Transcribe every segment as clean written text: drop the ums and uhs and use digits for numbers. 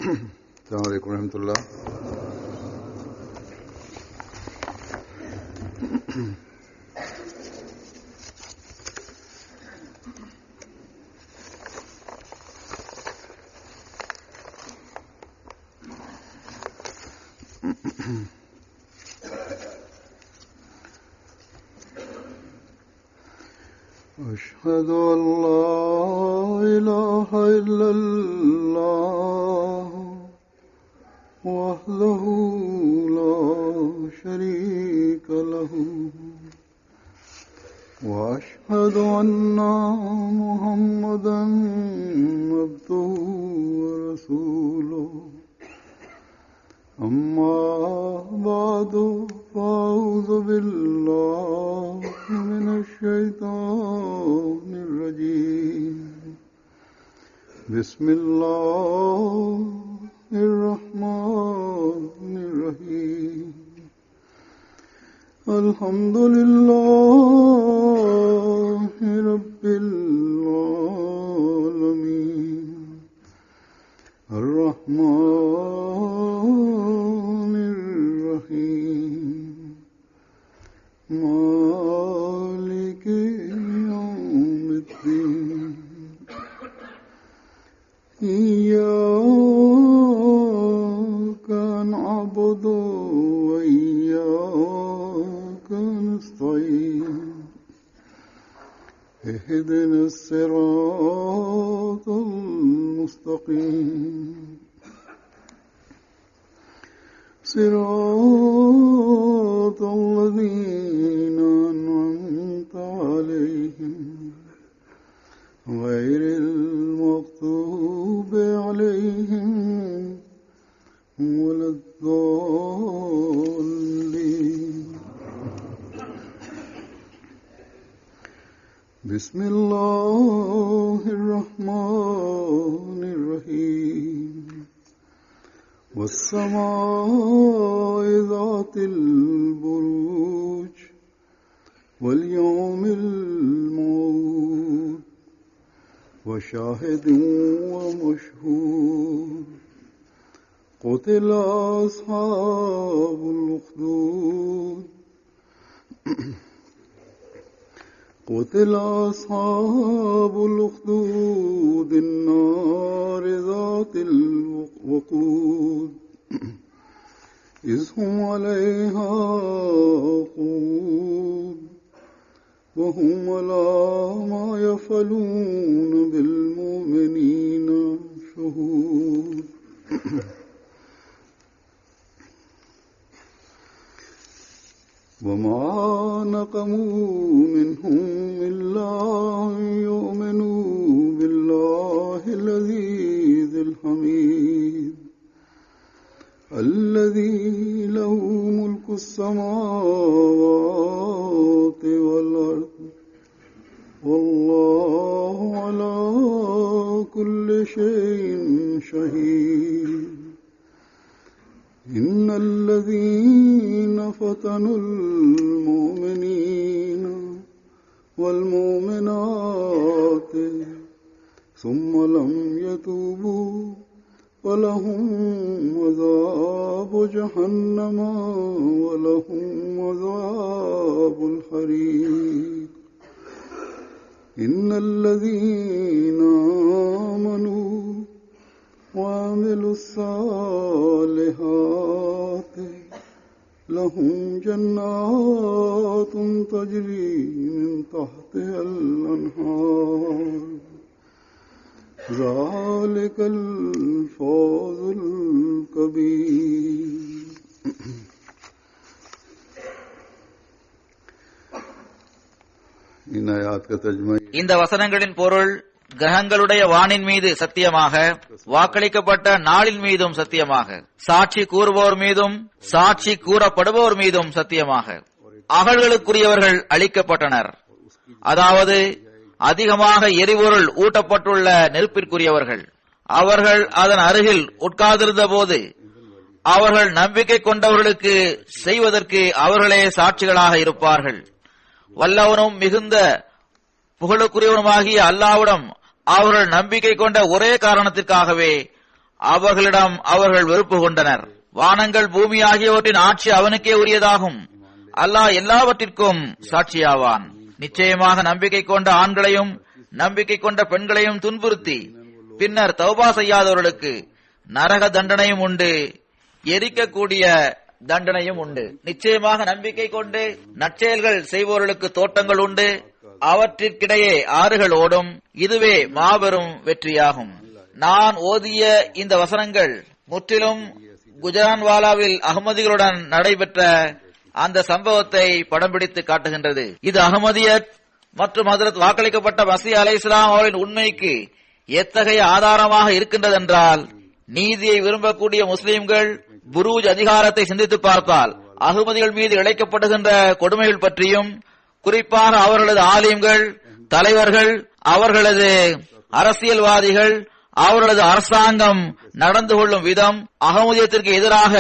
अस्सलामु अलैकुम रहमतुल्लाह। أشهد أن لا إله إلا الله وحده لا شريك له وأشهد أن محمدا عبده ورسوله أما بعد فأعوذ بالله من الشيطان الرجيم بسم الله الرحمن الرحيم الحمد لله رب العالمين الرحمن الرحيم مالك يوم الدين إياك نعبد وإياك نستعين اهدنا الصراط المستقيم صراط الذين أنعمت عليهم غير المغضوب عليهم ولا الضالين. بسم الله الرحمن الرحيم والسماء ذات البروج واليوم الموعود وشاهد ومشهود قتل أصحاب الأخدود قتل أصحاب الأخدود النار ذات الوقود إذ هم عليها قعود وهم على ما يفعلون بالمؤمنين شهود. وما نقموا منهم إلا أن يؤمنوا بالله العزيز الحميد الذي له ملك السماوات والأرض والله على كل شيء شهيد. إن الذين فتنوا المؤمنين والمؤمنات ثم لم يتوبوا فلهم عذاب جهنم ولهم عذاب الحريق. إن الذين آمنوا وعملوا الصالحات لهم جنات تجري من تحتها الأنهار ذلك الفوز الكبير. இந்த வசனங்களின் பொருள் கிரகங்களுடைய வானின் மீது சத்தியமாக, வாக்களிக்கப்பட்ட நாளின் மீதும் சத்தியமாக, சாட்சி கூறுபவர் மீதும் சாட்சி கூறப்படுபவர் மீதும் சத்தியமாக அகழ்களுக்குரியவர்கள் அளிக்கப்பட்டனர். அதாவது அதிகமாக எரிபொருள் ஊட்டப்பட்டுள்ள நெருப்பிற்குரியவர்கள். அவர்கள் அதன் அருகில் உட்கார்ந்திருந்த போது அவர்கள் நம்பிக்கை கொண்டவர்களுக்கு செய்வதற்கு அவர்களே சாட்சிகளாக இருப்பார்கள். வல்லவனும் மிகுந்த புகழுக்குரியவனுமாகிய அல்லாஹ்விடம் அவர்கள் நம்பிக்கை கொண்ட ஒரே காரணத்திற்காகவே அவர்களிடம் அவர்கள் வெறுப்பு கொண்டனர். வானங்கள் பூமி ஆகியவற்றின் ஆட்சி அவனுக்கே உரியதாகும். அல்லாஹ் எல்லாவற்றிற்கும் சாட்சியாவான். நிச்சயமாக நம்பிக்கை கொண்ட ஆண்களையும் நம்பிக்கை கொண்ட பெண்களையும் துன்புறுத்தி பின்னர் தௌபா செய்யாதவர்களுக்கு நரக தண்டனையும் உண்டு, எரிக்கக்கூடிய தண்டனையும் உண்டு. நிச்சயமாக நம்பிக்கை கொண்டு நற்செயல்கள் செய்பவர்களுக்கு தோட்டங்கள் உண்டு, அவற்றிற்கிடையே ஆறுகள் ஓடும். இதுவே மாபெரும் வெற்றியாகும். நான் ஓதிய இந்த வசனங்கள் முற்றிலும் குஜரான்வாலாவில் அகமதிகளுடன் நடைபெற்ற அந்த சம்பவத்தை படம் பிடித்து காட்டுகின்றது. இது அகமதியத் மற்றும் ஹஜ்ரத் வாக்களிக்கப்பட்ட மஸீஹ் அலைஹிஸ்ஸலாம் அவர்களின் உண்மைக்கு எத்தகைய ஆதாரமாக இருக்கின்றது என்றால், நீதியை விரும்பக்கூடிய முஸ்லிம்கள் புரூஜ் அதிகாரத்தை சிந்தித்து பார்த்தால் அகமதிகள் மீது இழைக்கப்படுகின்ற கொடுமைகள் பற்றியும், குறிப்பாக அவர்களது ஆலிம்கள், தலைவர்கள், அவர்களது அரசியல்வாதிகள், அவர்களது அரசாங்கம் நடந்து கொள்ளும் விதம், அகமதியத்திற்கு எதிராக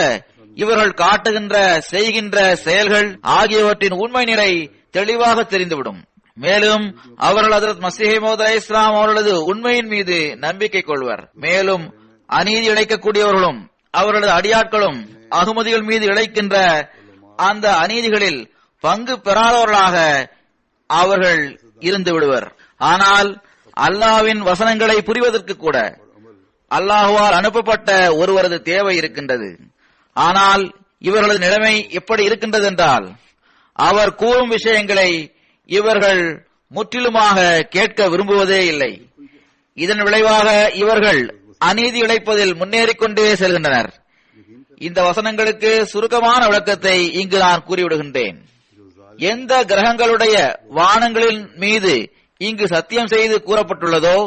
இவர்கள் காட்டுகின்ற செய்கின்ற செயல்கள் ஆகியவற்றின் உண்மை நிலை தெளிவாக தெரிந்துவிடும். மேலும் அவர்கள் ஹஜ்ரத் மஸீஹ் மவ்ஊத் அலைஹிஸ்ஸலாம் அவர்களது உண்மையின் மீது நம்பிக்கை கொள்வர். மேலும் அநீதி இழைக்கக்கூடியவர்களும் அவர்களது அடியாட்களும் அகமதிகள் மீது இழைக்கின்ற அந்த அநீதிகளில் பங்கு பெறாதவர்களாக அவர்கள் இருந்து விடுவர். ஆனால் அல்லாஹ்வின் வசனங்களை புரிவதற்கு கூட அல்லாஹ்வால் அனுப்பப்பட்ட ஒருவரது தேவை இருக்கின்றது. ஆனால் இவர்களது நிலைமை எப்படி இருக்கின்றது என்றால், அவர் கூறும் விஷயங்களை இவர்கள் முற்றிலுமாக கேட்க விரும்புவதே இல்லை. இதன் விளைவாக இவர்கள் அநீதி இழைப்பதில் முன்னேறிக்கொண்டே செல்கின்றனர். இந்த வசனங்களுக்கு சுருக்கமான விளக்கத்தை இங்கு நான் கூறிவிடுகின்றேன். எந்த கிரகங்களுடைய வானங்களின் மீது இங்கு சத்தியம் செய்து கூறப்பட்டுள்ளதோ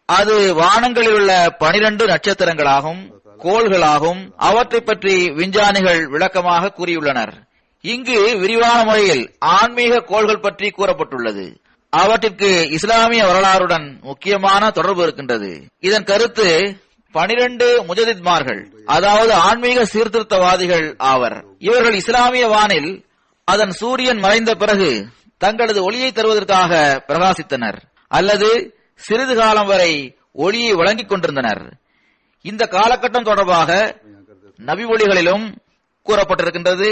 அது வானங்களில் உள்ள 12 நட்சத்திரங்களாகும், கோள்களாகும். அவற்றை பற்றி விஞ்ஞானிகள் விளக்கமாக கூறியுள்ளனர். இங்கு விரிவான முறையில் ஆன்மீக கோள்கள் பற்றி கூறப்பட்டுள்ளது. அவற்றிற்கு இஸ்லாமிய வரலாறுடன் முக்கியமான தொடர்பு இருக்கின்றது. இதன் கருத்து 12 முஜதித்மார்கள், அதாவது ஆன்மீக சீர்திருத்தவாதிகள் ஆவர். இவர்கள் இஸ்லாமிய வானில் அதன் சூரியன் மறைந்த பிறகு தங்களது ஒளியை தருவதற்காக பிரகாசித்தனர் அல்லது சிறிது காலம் வரை ஒளியை வழங்கிக் கொண்டிருந்தனர். இந்த காலகட்டம் தொடர்பாக நபி ஒளிகளிலும் கூறப்பட்டிருக்கின்றது.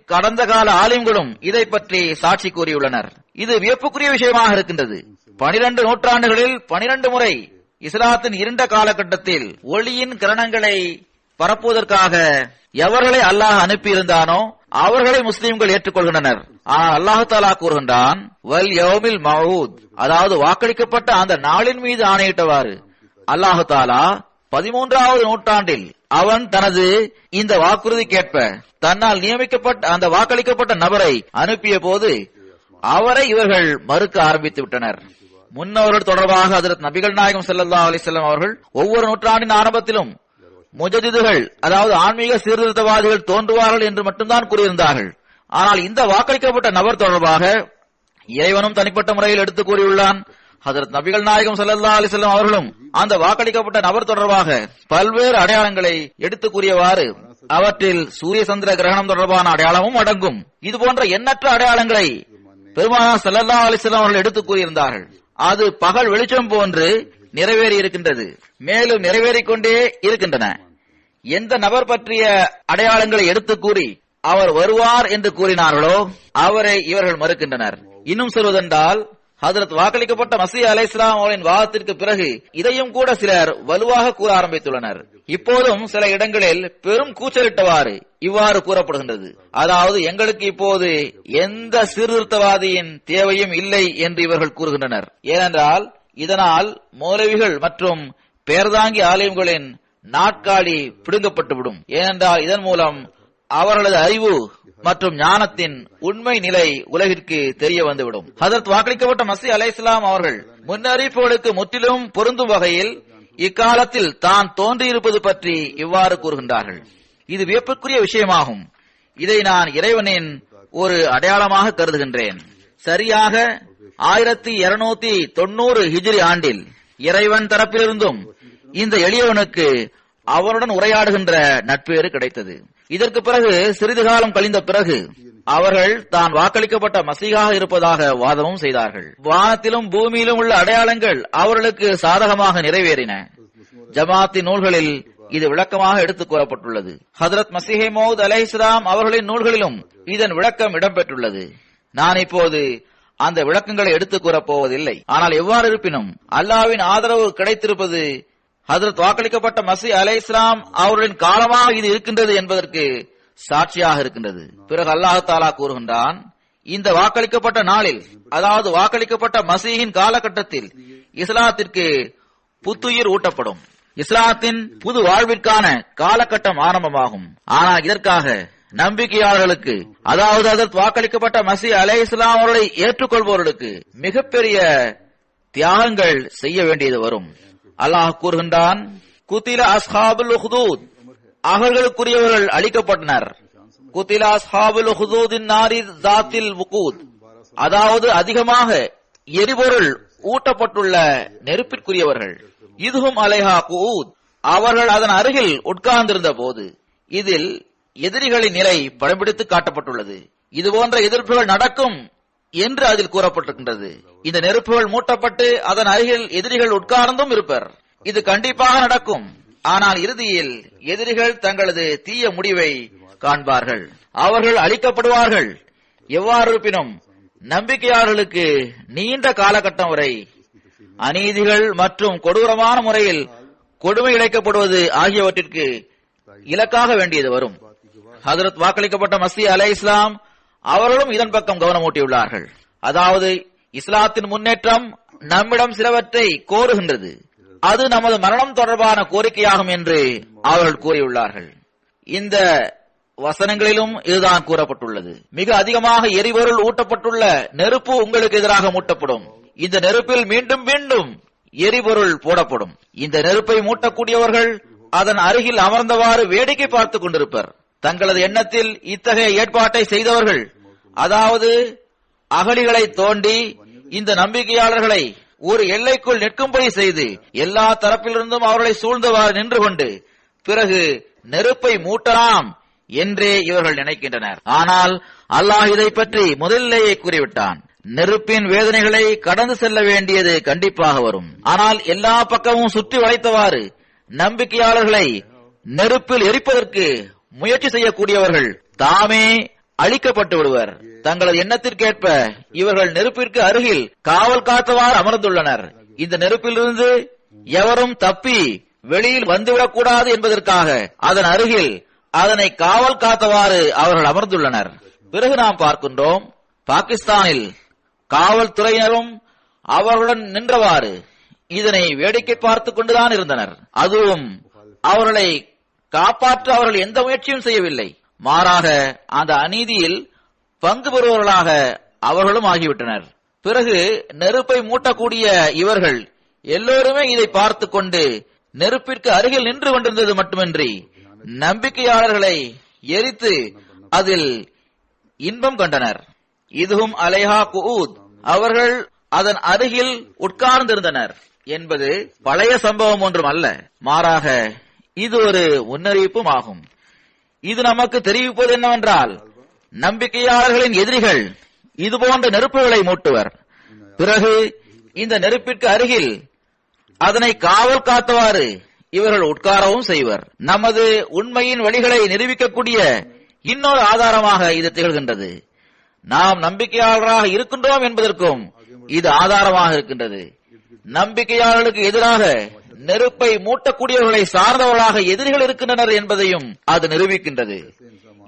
கடந்த கால ஆலிம்களும் இதை பற்றி சாட்சி கூறியுள்ளனர். இது வியப்புக்குரிய விஷயமாக இருக்கின்றது. 12 நூற்றாண்டுகளில் 12 முறை இஸ்லாத்தின் இருண்ட காலகட்டத்தில் ஒளியின் கிரணங்களை பரப்புவதற்காக எவர்களை அல்லாஹ் அனுப்பியிருந்தானோ அவர்களை முஸ்லிம்கள் ஏற்றுக்கொள்கின்றனர். ஆனால் அல்லாஹ் தஆலா கூறுகின்றான், வல் யௌமில் மவ்ஊத், அதாவது வாக்களிக்கப்பட்ட அந்த நாளின் மீது ஆணையிட்டவாறு அல்லாஹ் தஆலா 13வது நூற்றாண்டில் அவன் தனது இந்த வாக்குறுதிக்கேற்ப தன்னால் நியமிக்கப்பட்ட அந்த வாக்களிக்கப்பட்ட நபரை அனுப்பிய போது அவரை இவர்கள் மறுக்க ஆரம்பித்து விட்டனர். முன்னவர்கள் தொடர்பாக ஹஜ்ரத் நபிகள் நாயகம் ஸல்லல்லாஹு அலைஹி வஸல்லம் அவர்கள் ஒவ்வொரு நூற்றாண்டின் ஆரம்பத்திலும் முஜதிதுகள், அதாவது ஆன்மீக சீர்திருத்தவாதிகள் தோன்றுவார்கள் என்று மட்டும்தான் கூறியிருந்தார்கள். ஆனால் இந்த வாக்களிக்கப்பட்ட நபர் தொடர்பாக இறைவனும் தனிப்பட்ட முறையில் எடுத்து கூறியுள்ளான். ஹஜ்ரத் நபிகள் நாயகம் ஸல்லல்லாஹு அலைஹி வஸல்லம் அவர்களும் அந்த வாக்களிக்கப்பட்ட நபர் தொடர்பாக பல்வேறு அடையாளங்களை எடுத்து கூறியவாறு அவற்றில் சூரிய சந்திர கிரகணம் தொடர்பான அடையாளமும் அடங்கும். இது போன்ற எண்ணற்ற அடையாளங்களை பெருமானார் ஸல்லல்லாஹு அலைஹி வஸல்லம் அவர்கள் எடுத்து கூறியிருந்தார்கள். அது பகல் வெளிச்சம் போன்று நிறைவேறி இருக்கின்றது, மேலும் நிறைவேறிக்கொண்டே இருக்கின்றன. எந்த நபர் பற்றிய அடையாளங்களை எடுத்து கூறி அவர் வருவார் என்று கூறினார்களோ அவரை இவர்கள் மறுக்கின்றனர். இன்னும் சொல்வதென்றால், ஹஜ்ரத் வாக்களிக்கப்பட்ட மஸீஹ் அலைஹிஸ்ஸலாம் அவர்களின் வாதத்திற்கு பிறகு இதையும் கூட சிலர் வலுவாக கூற ஆரம்பித்துள்ளனர். இப்போதும் சில இடங்களில் பெரும் கூச்சலிட்டவாறு இவ்வாறு கூறப்படுகின்றது, அதாவது எங்களுக்கு இப்போது எந்த சீர்திருத்தவாதியின் தேவையும் இல்லை என்று இவர்கள் கூறுகின்றனர். ஏனென்றால் இதனால் மௌலவிகள் மற்றும் பேர்தாங்கி ஆலயங்களின் நாட்காலி பிடுங்கப்பட்டுவிடும். ஏனென்றால் இதன் மூலம் அவர்களது அறிவு மற்றும் ஞானத்தின் உண்மை நிலை உலகிற்கு தெரிய வந்துவிடும். ஹஜ்ரத் வாக்களிக்கப்பட்ட மஸீஹ் அலைஹிஸ்ஸலாம் அவர்கள் முன்னறிவிப்புகளுக்கு முற்றிலும் பொருந்தும் வகையில் இக்காலத்தில் தான் தோன்றியிருப்பது பற்றி இவ்வாறு கூறுகின்றார்கள். இது வியப்புக்குரிய விஷயமாகும். இதை நான் இறைவனின் ஒரு அடையாளமாக கருதுகின்றேன். சரியாக 1290 ஹிஜ்ரி ஆண்டில் இறைவன் தரப்பிலிருந்தும் இந்த எளியவனுக்கு அவருடன் உரையாடுகின்ற நட்பேறு கிடைத்தது. இதற்கு பிறகு சிறிது காலம் கழிந்த பிறகு அவர்கள் தான் வாக்களிக்கப்பட்ட மசீகாக இருப்பதாக வாதமும் செய்தார்கள். வானத்திலும் பூமியிலும் உள்ள அடையாளங்கள் அவர்களுக்கு சாதகமாக நிறைவேறின. ஜமாத்தின் நூல்களில் இது விளக்கமாக எடுத்துக் கூறப்பட்டுள்ளது. ஹதரத் மஸீஹ் மவ்ஊத் அலைஹிஸ்ஸலாம் அவர்களின் நூல்களிலும் இதன் விளக்கம் இடம்பெற்றுள்ளது. நான் இப்போது அந்த விளக்கங்களை எடுத்துக் கூறப் போவதில்லை. ஆனால் எவ்வாறு இருப்பினும் அல்லாஹ்வின் ஆதரவு கிடைத்திருப்பது ஹதரத் வாக்களிக்கப்பட்ட மஸீஹ் அலைஹிஸ்ஸலாம் அவர்களின் காலமாக இது இருக்கின்றது என்பதற்கு சாட்சியாக இருக்கின்றது. பிறகு அல்லாஹ் தஆலா கூறுகின்றான், இந்த வாக்களிக்கப்பட்ட நாளில், அதாவது வாக்களிக்கப்பட்ட மஸீஹின் காலகட்டத்தில் இஸ்லாத்திற்கு புத்துயிர் ஊட்டப்படும். இஸ்லாத்தின் புது வாழ்விற்கான காலகட்டம் ஆரம்பமாகும். ஆனால் இதற்காக நம்பிக்கையாளர்களுக்கு, அதாவது அதற்கு வாக்களிக்கப்பட்ட மஸீஹ் அலைஹிஸ்ஸலாம் அவர்களை ஏற்றுக்கொள்பவர்களுக்கு மிகப்பெரிய தியாகங்கள் செய்ய வேண்டியது வரும். அல்லாஹ் கூறுகின்றான், குத்தில அஸ்ஹாபுல் உஹ்தூத், அவர்களுக்குரியவர்கள் அளிக்கப்பட்டனர். குத்தில அஸ்ஹாபுல் உஹ்தூதின் நாரி ஸாத்தில் வுகூத், அதாவது அதிகமாக எரிபொருள் ஊட்டப்பட்டுள்ள நெருப்பிற்குரியவர்கள். இதுஹும் அலைஹா குஊத், அவர்கள் அதன் அருகில் உட்கார்ந்திருந்த போது. இதில் எதிரிகளின் நிலை படம்பிடித்து காட்டப்பட்டுள்ளது. இதுபோன்ற எதிர்ப்புகள் நடக்கும் என்று அதில் கூறப்பட்டிருக்கின்றது. இந்த நெருப்புகள் மூட்டப்பட்டு அதன் அருகில் எதிரிகள் உட்கார்ந்தும் இருப்பர். இது கண்டிப்பாக நடக்கும். ஆனால் இறுதியில் எதிரிகள் தங்களது தீய முடிவை காண்பார்கள், அவர்கள் அழிக்கப்படுவார்கள். எவ்வாறு இருப்பினும் நம்பிக்கையாளர்களுக்கு நீண்ட காலகட்டம் வரை அநீதிகள் மற்றும் கொடூரமான முறையில் கொடுமை இழைக்கப்படுவது ஆகியவற்றிற்கு இலக்காக வேண்டியது வரும். ஹஜ்ரத் வாக்களிக்கப்பட்ட மஸீஹ் அலைஹிஸ்ஸலாம் அவர்களும் இதன் பக்கம் கவனமூட்டியுள்ளார்கள். அதாவது இஸ்லாத்தின் முன்னேற்றம் நம்மிடம் சிலவற்றை கோருகின்றது, அது நமது மரணம் தொடர்பான கோரிக்கையாகும் என்று அவர்கள் கூறியுள்ளார்கள். இந்த வசனங்களிலும் இதுதான் கூறப்பட்டுள்ளது. மிக அதிகமாக எரிபொருள் ஊட்டப்பட்டுள்ள நெருப்பு உங்களுக்கு எதிராக மூட்டப்படும். இந்த நெருப்பில் மீண்டும் மீண்டும் எரிபொருள் போடப்படும். இந்த நெருப்பை மூட்டக்கூடியவர்கள் அதன் அருகில் அமர்ந்தவாறு வேடிக்கை பார்த்துக் கொண்டிருப்பர். தங்களது எண்ணத்தில் இத்தகைய ஏற்பாட்டை செய்தவர்கள், அதாவது அகழிகளை தோண்டி இந்த நம்பிக்கையாளர்களை ஒரு எல்லைக்குள் நிற்கும்படி செய்து எல்லா தரப்பிலிருந்தும் அவர்களை சூழ்ந்தவாறு நின்று கொண்டு பிறகு நெருப்பை மூட்டலாம் என்றே இவர்கள் நினைக்கின்றனர். ஆனால் அல்லாஹ் இதை பற்றி முதலிலேயே கூறிவிட்டான். நெருப்பின் வேதனைகளை கடந்து செல்ல வேண்டியது கண்டிப்பாக வரும். ஆனால் எல்லா பக்கமும் சுற்றி வளைத்தவாறு நம்பிக்கையாளர்களை நெருப்பில் எரிப்பதற்கு முயற்சி செய்யக்கூடியவர்கள் தாமே அழிக்கப்பட்டு விடுவர். தங்களது எண்ணத்திற்கேற்ப இவர்கள் நெருப்பிற்கு அருகில் காவல் காத்தவாறு அமர்ந்துள்ளனர். இந்த நெருப்பிலிருந்து எவரும் தப்பி வெளியில் வந்துவிடக் கூடாது என்பதற்காக அதன் அருகில் அதனை காவல் காத்தவாறு அவர்கள் அமர்ந்துள்ளனர். பிறகு நாம் பார்க்கின்றோம், பாகிஸ்தானில் காவல்துறையினரும் அவர்களுடன் நின்றவாறு இதனை வேடிக்கை பார்த்துக் கொண்டுதான் இருந்தனர். அதுவும் அவர்களை காப்பாற்ற அவர்கள் எந்த முயற்சியும் செய்யவில்லை. மாறாக அந்த அநீதியில் பங்கு பெறுபவர்களாக அவர்களும் ஆகிவிட்டனர். பிறகு நெருப்பை மூட்டக்கூடிய இவர்கள் எல்லோருமே இதை பார்த்து கொண்டு நெருப்பிற்கு அருகில் நின்று கொண்டிருந்தது மட்டுமின்றி நம்பிக்கையாளர்களை எரித்து அதில் இன்பம் கண்டனர். இதுவும் அலைஹா குஊத், அவர்கள் அதன் அருகில் உட்கார்ந்திருந்தனர் என்பது பழைய சம்பவம் ஒன்றும் அல்ல, மாறாக இது ஒரு முன்னறிவிப்பும் ஆகும். இது நமக்கு தெரிவிப்பது என்னவென்றால், நம்பிக்கையாளர்களின் எதிரிகள் இதுபோன்ற நெருப்புகளை மூட்டுவர். பிறகு இந்த நெருப்பிற்கு அருகில் அதனை காவல் காத்தவாறு இவர்கள் உட்காரவும் செய்வர். நமது உண்மையின் வழிகளை நிரூபிக்கக்கூடிய இன்னொரு ஆதாரமாக இது திகழ்கின்றது. நாம் நம்பிக்கையாளராக இருக்கின்றோம் என்பதற்கும் இது ஆதாரமாக இருக்கின்றது. நம்பிக்கையாளர்களுக்கு எதிராக நெருப்பை மூட்டக்கூடியவர்களை சார்ந்தவர்களாக எதிரிகள் இருக்கின்றனர் என்பதையும் அது நிரூபிக்கின்றது.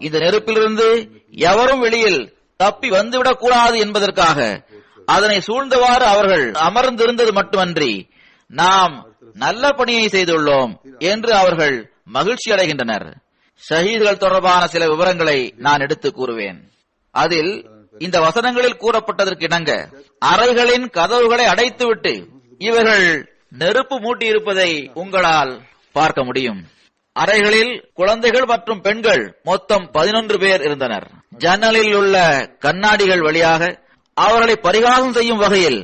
இந்த நெருப்பிலிருந்து எவரும் வெளியில் தப்பி வந்துவிடக் கூடாது என்பதற்காக அதனை சூழ்ந்தவாறு அவர்கள் அமர்ந்திருந்தது மட்டுமன்றி நாம் நல்ல பணியை செய்துள்ளோம் என்று அவர்கள் மகிழ்ச்சி அடைகின்றனர். ஷஹீதுகள் தொடர்பான சில விவரங்களை நான் எடுத்து கூறுவேன். அதில் இந்த வசனங்களில் கூறப்பட்டதற்கு இணங்க அறைகளின் கதவுகளை அடைத்துவிட்டு இவர்கள் நெருப்பு மூட்டியிருப்பதை உங்களால் பார்க்க முடியும். அறைகளில் குழந்தைகள் மற்றும் பெண்கள் மொத்தம் 11 பேர் இருந்தனர். ஜன்னலில் உள்ள கண்ணாடிகள் வழியாக அவர்களை பரிகாசம் செய்யும் வகையில்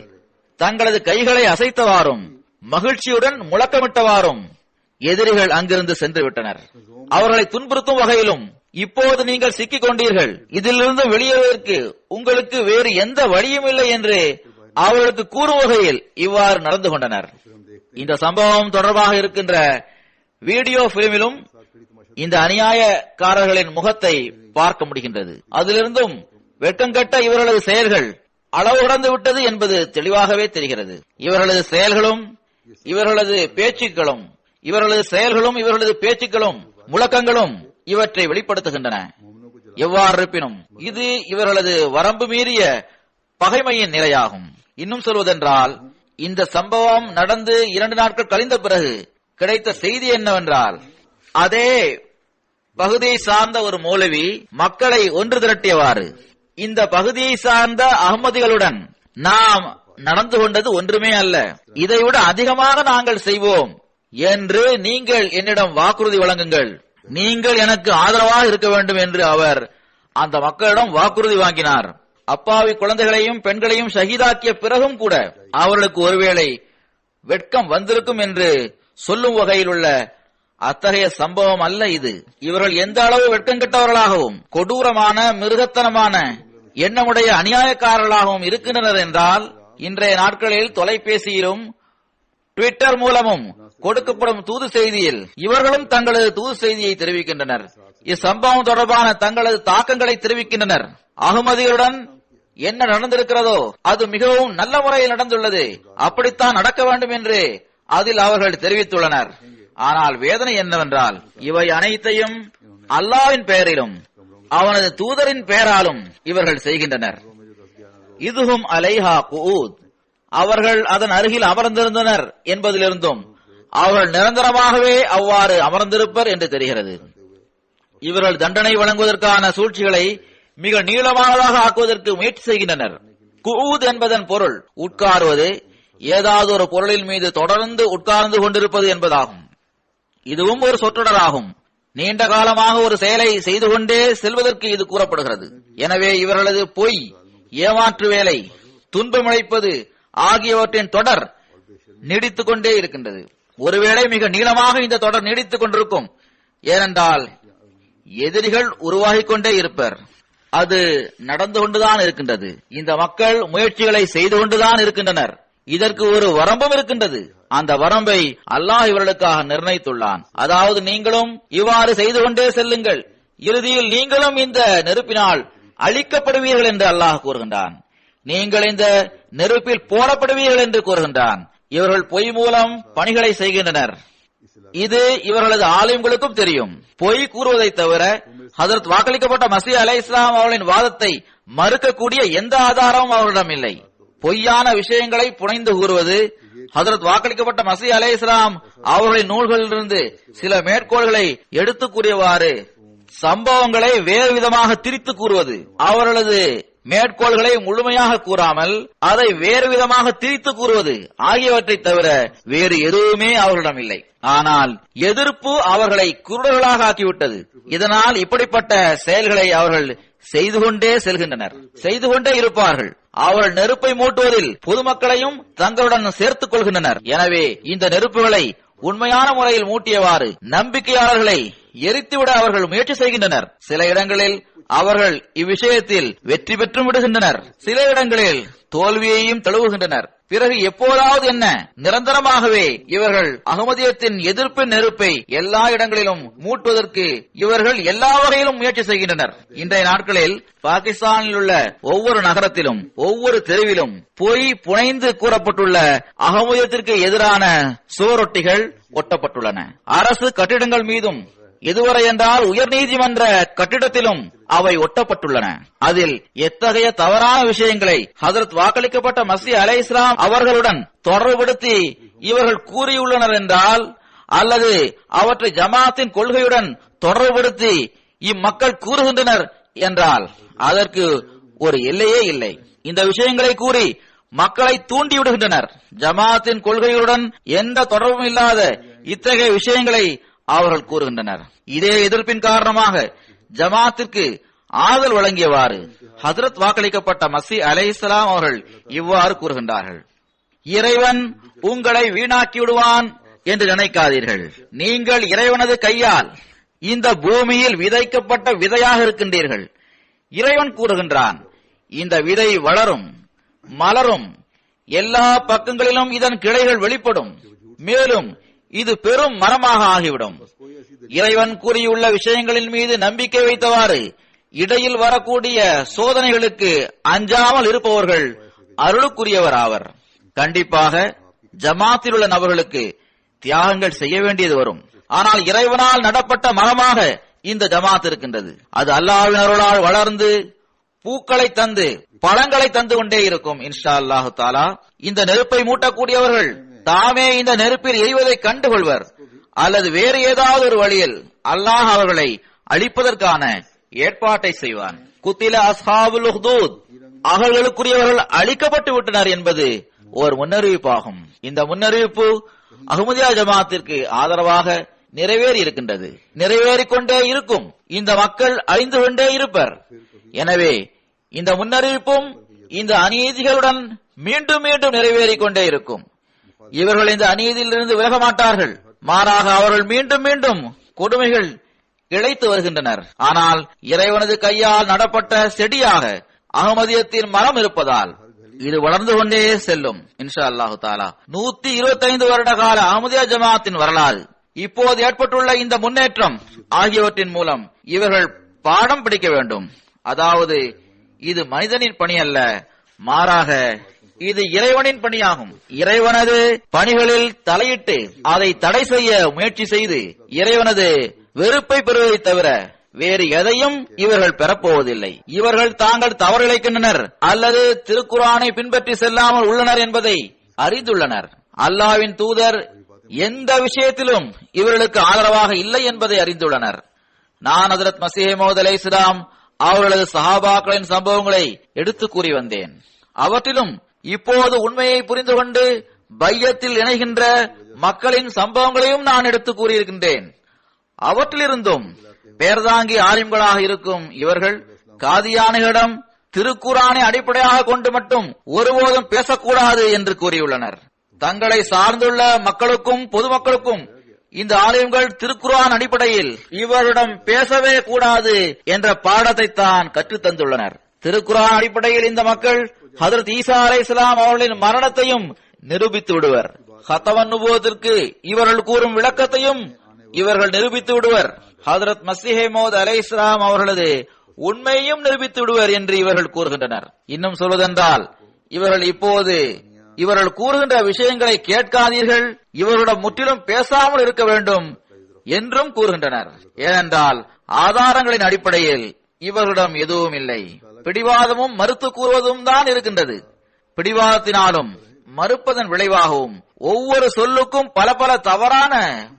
தங்களது கைகளை அசைத்தவாறும் மகிழ்ச்சியுடன் முழக்கமிட்டவாறும் எதிரிகள் அங்கிருந்து சென்று விட்டனர். அவர்களை துன்புறுத்தும் வகையிலும், இப்போது நீங்கள் சிக்கிக் கொண்டீர்கள், இதிலிருந்து வெளியேறுவதற்கு உங்களுக்கு வேறு எந்த வழியும் இல்லை என்று அவர்களுக்கு கூறும் வகையில் இவ்வாறு நடந்து கொண்டனர். இந்த சம்பவம் தொடர்பாக இருக்கின்ற வீடியோ பிலிமிலும் இந்த அநியாயக்காரர்களின் முகத்தை பார்க்க முடிகின்றது. அதிலிருந்தும் வெட்கங்கெட்ட இவர்களது செயல்கள் அளவு கடந்து விட்டது என்பது தெளிவாகவே தெரிகிறது. இவர்களது செயல்களும் இவர்களது பேச்சுக்களும் இவர்களது பேச்சுக்களும் முழக்கங்களும் இவற்றை வெளிப்படுத்துகின்றன. எவ்வாறு இருப்பினும் இது இவர்களது வரம்பு மீறிய பகைமையின் நிலையாகும். இன்னும் சொல்வதென்றால், இந்த சம்பவம் நடந்து 2 நாட்கள் கழிந்த பிறகு கிடைத்த செய்தி என்னவென்றால், அதே பகுதியை சார்ந்த ஒரு மௌலவி மக்களை ஒன்று திரட்டியவாறு, இந்த பகுதியை சார்ந்த அகமதிகளுடன் நாம் நடந்து கொண்டது ஒன்றுமே அல்ல, இதைவிட அதிகமாக நாங்கள் செய்வோம் என்று நீங்கள் என்னிடம் வாக்குறுதி வழங்குங்கள், நீங்கள் எனக்கு ஆதரவாக இருக்க வேண்டும் என்று அவர் அந்த மக்களிடம் வாக்குறுதி வாங்கினார். அப்பாவி குழந்தைகளையும் பெண்களையும் ஷஹீதாக்கிய பிறகும் கூட அவர்களுக்கு ஒருவேளை வெட்கம் வந்திருக்கும் என்று சொல்லும் வகையில் உள்ள அத்தகைய சம்பவம் அல்ல இது. இவர்கள் எந்த அளவு வெட்கம் கெட்டவர்களாகவும் கொடூரமான மிருகத்தனமான எண்ணமுடைய அநியாயக்காரர்களாகவும் இருக்கின்றனர் என்றால், இன்றைய நாட்களில் தொலைபேசியிலும் ட்விட்டர் மூலமும் கொடுக்கப்படும் தூது செய்தியில் இவர்களும் தங்களது தூது செய்தியை தெரிவிக்கின்றனர். இச்சம்பவம் தொடர்பான தங்களது தாக்கங்களை தெரிவிக்கின்றனர். அகமதிகளுடன் என்ன நடந்திருக்கிறதோ அது மிகவும் நல்ல முறையில் நடந்துள்ளது, அப்படித்தான் நடக்க வேண்டும் என்று அதில் அவர்கள் தெரிவித்துள்ளனர். ஆனால் வேதனை என்னவென்றால், இவை அனைத்தையும் அல்லாஹ்வின் பெயரிலும் அவனது தூதரின் பெயராலும் இவர்கள் செய்கின்றனர். இதுஹும் அலைஹா குஊத், அவர்கள் அதன் அருகில் அமர்ந்திருந்தனர் என்பதிலிருந்தும் அவர்கள் நிரந்தரமாகவே அவ்வாறு அமர்ந்திருப்பர் என்று தெரிகிறது. இவர்கள் தண்டனை வழங்குவதற்கான சூழ்ச்சிகளை மிக நீளமானதாக ஆக்குவதற்கு முயற்சி செய்கின்றனர். குஊத் என்பதன் பொருள் உட்காருவது, ஏதாவது ஒரு பொருளின் மீது தொடர்ந்து உட்கார்ந்து கொண்டிருப்பது என்பதாகும். இதுவும் ஒரு சொற்றொடராகும். நீண்ட காலமாக ஒரு செயலை செய்து கொண்டே செல்வதற்கு இது கூறப்படுகிறது. எனவே இவர்களது பொய், ஏமாற்று வேலை, துன்பமிழைப்பது ஆகியவற்றின் தொடர் நீடித்துக் கொண்டே இருக்கின்றது. ஒருவேளை மிக நீளமாக இந்த தொடர் நீடித்துக் கொண்டிருக்கும். ஏனென்றால் எதிரிகள் உருவாகிக் கொண்டே இருப்பர். அது நடந்து கொண்டுதான் இருக்கின்றது. இந்த மக்கள் முயற்சிகளை செய்து கொண்டுதான் இருக்கின்றனர். இதற்கு ஒரு வரம்பும் இருக்கின்றது. அந்த வரம்பை அல்லாஹ் இவர்களுக்காக நிர்ணயித்துள்ளான். அதாவது, நீங்களும் இவ்வாறு செய்து கொண்டே செல்லுங்கள், இறுதியில் நீங்களும் இந்த நெருப்பினால் அழிக்கப்படுவீர்கள் என்று அல்லாஹ் கூறுகின்றான். நீங்கள் இந்த நெருப்பில் போடப்படுவீர்கள் என்று கூறுகின்றான். இவர்கள் பொய் மூலம் பணிகளை செய்கின்றனர். இது இவர்களது ஆலிம்களுக்கும் தெரியும். பொய் கூறுவதை தவிர ஹஜரத் வாக்களிக்கப்பட்ட மசீஹ் அலைஹிஸ்ஸலாம் அவர்களின் வாதத்தை மறுக்கக்கூடிய எந்த ஆதாரமும் அவர்களிடம் இல்லை. பொய்யான விஷயங்களை புனைந்து கூறுவது, ஹஜரத் வாக்களிக்கப்பட்ட மசீஹ் அலைஹிஸ்ஸலாம் அவர்களின் நூல்களிலிருந்து சில மேற்கோள்களை எடுத்து கூறியவாறு சம்பவங்களை வேறு விதமாக திரித்து கூறுவது, அவர்களது மேற்கோள்களை முழுமையாக கூறாமல் அதை வேறு விதமாக திரித்து கூறுவது ஆகியவற்றை தவிர வேறு எதுவுமே அவர்களிடம் இல்லை. ஆனால் எதிர்ப்பு அவர்களை குருடர்களாக ஆக்கிவிட்டது. இதனால் இப்படிப்பட்ட செயல்களை அவர்கள் செய்து கொண்டே செல்கின்றனர், செய்து கொண்டே இருப்பார்கள். அவர்கள் நெருப்பை மூட்டுவதில் பொதுமக்களையும் தங்களுடன் சேர்த்துக் கொள்கின்றனர். எனவே இந்த நெருப்புகளை உண்மையான முறையில் மூட்டியவாறு நம்பிக்கையாளர்களை எரித்துவிட அவர்கள் முயற்சி செய்கின்றனர். சில இடங்களில் அவர்கள் இவ்விஷயத்தில் வெற்றி பெற்று விடுகின்றனர், சில இடங்களில் தோல்வியையும் தழுவுகின்றனர். பிறகு எப்போதாவது என்ன, நிரந்தரமாகவே இவர்கள் அகமதியத்தின் எதிர்ப்பின் நெருப்பை எல்லா இடங்களிலும் மூட்டுவதற்கு இவர்கள் எல்லா வகையிலும் முயற்சி செய்கின்றனர். இன்றைய நாட்களில் பாகிஸ்தானில் உள்ள ஒவ்வொரு நகரத்திலும் ஒவ்வொரு தெருவிலும் பொய் புனைந்து கூறப்பட்டுள்ள அகமதியத்திற்கு எதிரான சுவரொட்டிகள் ஒட்டப்பட்டுள்ளன. அரசு கட்டிடங்கள் மீதும், இதுவரை என்றால் உயர் நீதிமன்ற கட்டிடத்திலும் அவை ஒட்டப்பட்டுள்ளன. அதில் எத்தகைய தவறான விஷயங்களை ஹஜரத் வாக்களிக்கப்பட்ட மசீஹ் அலைஹிஸ்ஸலாம் அவர்களுடன் தொடர்புபடுத்தி இவர்கள் கூறியுள்ளனர் என்றால், அல்லது அவற்றை ஜமாத்தின் கொள்கையுடன் தொடர்புபடுத்தி இம்மக்கள் கூறுகின்றனர் என்றால் அதற்கு ஒரு எல்லையே இல்லை. இந்த விஷயங்களை கூறி மக்களை தூண்டிவிடுகின்றனர். ஜமாத்தின் கொள்கைகளுடன் எந்த தொடர்பும் இல்லாத இத்தகைய விஷயங்களை அவர்கள் கூறுகின்றனர். இதே எதிர்ப்பின் காரணமாக ஜமாத்திற்கு ஆதரவு வழங்கியவாறு ஹஜரத் வாக்களிக்கப்பட்ட மசீஹ் அலைஹிஸ்ஸலாம் அவர்கள் இவ்வாறு கூறுகின்றார்கள்: இறைவன் உங்களை வீணாக்கி விடுவான் என்று நினைக்காதீர்கள். நீங்கள் இறைவனது கையால் இந்த பூமியில் விதைக்கப்பட்ட விதையாக இருக்கின்றீர்கள். இறைவன் கூறுகின்றான், இந்த விதை வளரும், மலரும், எல்லா பக்கங்களிலும் இதன் கிளைகள் வெளிப்படும், மேலும் இது பெரும் மரமாக ஆகிவிடும். இறைவன் கூறியுள்ள விஷயங்களின் மீது நம்பிக்கை வைத்தவாறு இடையில் வரக்கூடிய சோதனைகளுக்கு அஞ்சாமல் இருப்பவர்கள் அருளுக்குரியவர் ஆவர். கண்டிப்பாக ஜமாத்தில் உள்ள நபர்களுக்கு தியாகங்கள் செய்ய வேண்டியது வரும். ஆனால் இறைவனால் நடப்பட்ட மரமாக இந்த ஜமாத் இருக்கின்றது. அது அல்லாஹ்வின் அருளால் வளர்ந்து பூக்களை தந்து பழங்களை தந்து கொண்டே இருக்கும். இன்ஷா அல்லாஹு தாலா இந்த நெருப்பை மூட்டக்கூடியவர்கள் தாமே இந்த நெருப்பில் எரிவதை கண்டுகொள்வர், அல்லது வேறு ஏதாவது ஒரு வழியில் அல்லாஹ் அவர்களை அழிப்பதற்கான ஏற்பாட்டை செய்வான். குத்தில அஸ்ஹாபுல் உஹ்தூத், அவர்களுக்குரியவர்கள் அழிக்கப்பட்டு விட்டனர் என்பது ஒரு முன்னறிவிப்பாகும். இந்த முன்னறிவிப்பு அஹ்மதியா ஜமாத்திற்கு ஆதரவாக நிறைவேறி இருக்கின்றது, நிறைவேறிக்கொண்டே இருக்கும். இந்த மக்கள் அழிந்து கொண்டே இருப்பர். எனவே இந்த முன்னறிவிப்பும் இந்த அநீதிகளுடன் மீண்டும் மீண்டும் நிறைவேறிக் கொண்டே இருக்கும். இவர்கள் இந்த அநீதியிலிருந்து விலக மாட்டார்கள், மாறாக அவர்கள் மீண்டும் மீண்டும் கொடுமைகள் இழைத்து வருகின்றனர். ஆனால் இறைவனது கையால் நடப்பட்ட செடியாக அகமதியத்தின் மரம் இருப்பதால் இது வளர்ந்து கொண்டே செல்லும். இன்ஷா அல்லாஹு தாலா 125 வருட கால அஹ்மதியா ஜமாத்தின் வரலாறு, இப்போது ஏற்பட்டுள்ள இந்த முன்னேற்றம் ஆகியவற்றின் மூலம் இவர்கள் பாடம் பிடிக்க வேண்டும். அதாவது இது மனிதனின் பணி அல்ல, மாறாக இது இறைவனின் பணியாகும். இறைவனது பணிகளில் தலையிட்டு அதை தடை செய்ய முயற்சி செய்து இறைவனது வெறுப்பை பெறுவதை தவிர வேறு எதையும் இவர்கள் பெறப்போவதில்லை. இவர்கள் தாங்கள் தவறிழைக்கின்றனர் அல்லது திருக்குர்ஆனை பின்பற்றி செல்லாமல் உள்ளனர் என்பதை அறிந்துள்ளனர். அல்லாஹ்வின் தூதர் எந்த விஷயத்திலும் இவர்களுக்கு ஆதரவாக இல்லை என்பதை அறிந்துள்ளனர். நான் ஹஜ்ரத் மஸீஹ் மவ்ஊத் அலைஹிஸ்ஸலாம் அவர்களது சஹாபாக்களின் சம்பவங்களை எடுத்து கூறி வந்தேன். அவற்றிலும் இப்போது உண்மையை புரிந்து கொண்டு பையத்தில் இணைகின்ற மக்களின் சம்பவங்களையும் நான் எடுத்து கூறியிருக்கின்றேன். அவற்றிலிருந்தும் பேர்தாங்கி ஆலிம்களாக இருக்கும் இவர்கள் காதியானிகளிடம் திருக்குர்ஆனை அடிப்படையாக கொண்டு மட்டும் ஒருபோதும் பேசக்கூடாது என்று கூறியுள்ளனர். தங்களை சார்ந்துள்ள மக்களுக்கும் பொதுமக்களுக்கும் இந்த ஆலிம்கள் திருக்குர்ஆன் அடிப்படையில் இவரிடம் பேசவே கூடாது என்ற பாடத்தை தான் கற்றுத் தந்துள்ளனர். திருக்குர்ஆன் அடிப்படையில் இந்த மக்கள் ஹஜ்ரத் ஈசா அலைஹிஸ்ஸலாம் அவர்களின் மரணத்தையும் நிரூபித்து விடுவர். ஹத்தமன் நுபுவத்திற்கு இவர்கள் கூறும் விளக்கத்தையும் இவர்கள் நிரூபித்து விடுவர். ஹஜ்ரத் மஸீஹ் மவ்ஊத் அலைஹிஸ்ஸலாம் அவர்களது உண்மையையும் நிரூபித்து விடுவர் என்று இவர்கள் கூறுகின்றனர். இன்னும் சொல்வதென்றால் இவர்கள் இப்போது இவர்கள் கூறுகின்ற விஷயங்களை கேட்காதீர்கள், இவர்களிடம் முற்றிலும் பேசாமல் இருக்க வேண்டும் என்றும் கூறுகின்றனர். ஏனென்றால் ஆதாரங்களின் அடிப்படையில் இவர்களிடம் எதுவும் இல்லை. பிடிவாதமும் மறுத்து கூறுவதும் தான் இருக்கின்றது. பிடிவாதத்தினாலும் மறுப்பதன் விளைவாகவும் ஒவ்வொரு சொல்லுக்கும் பல பல தவறான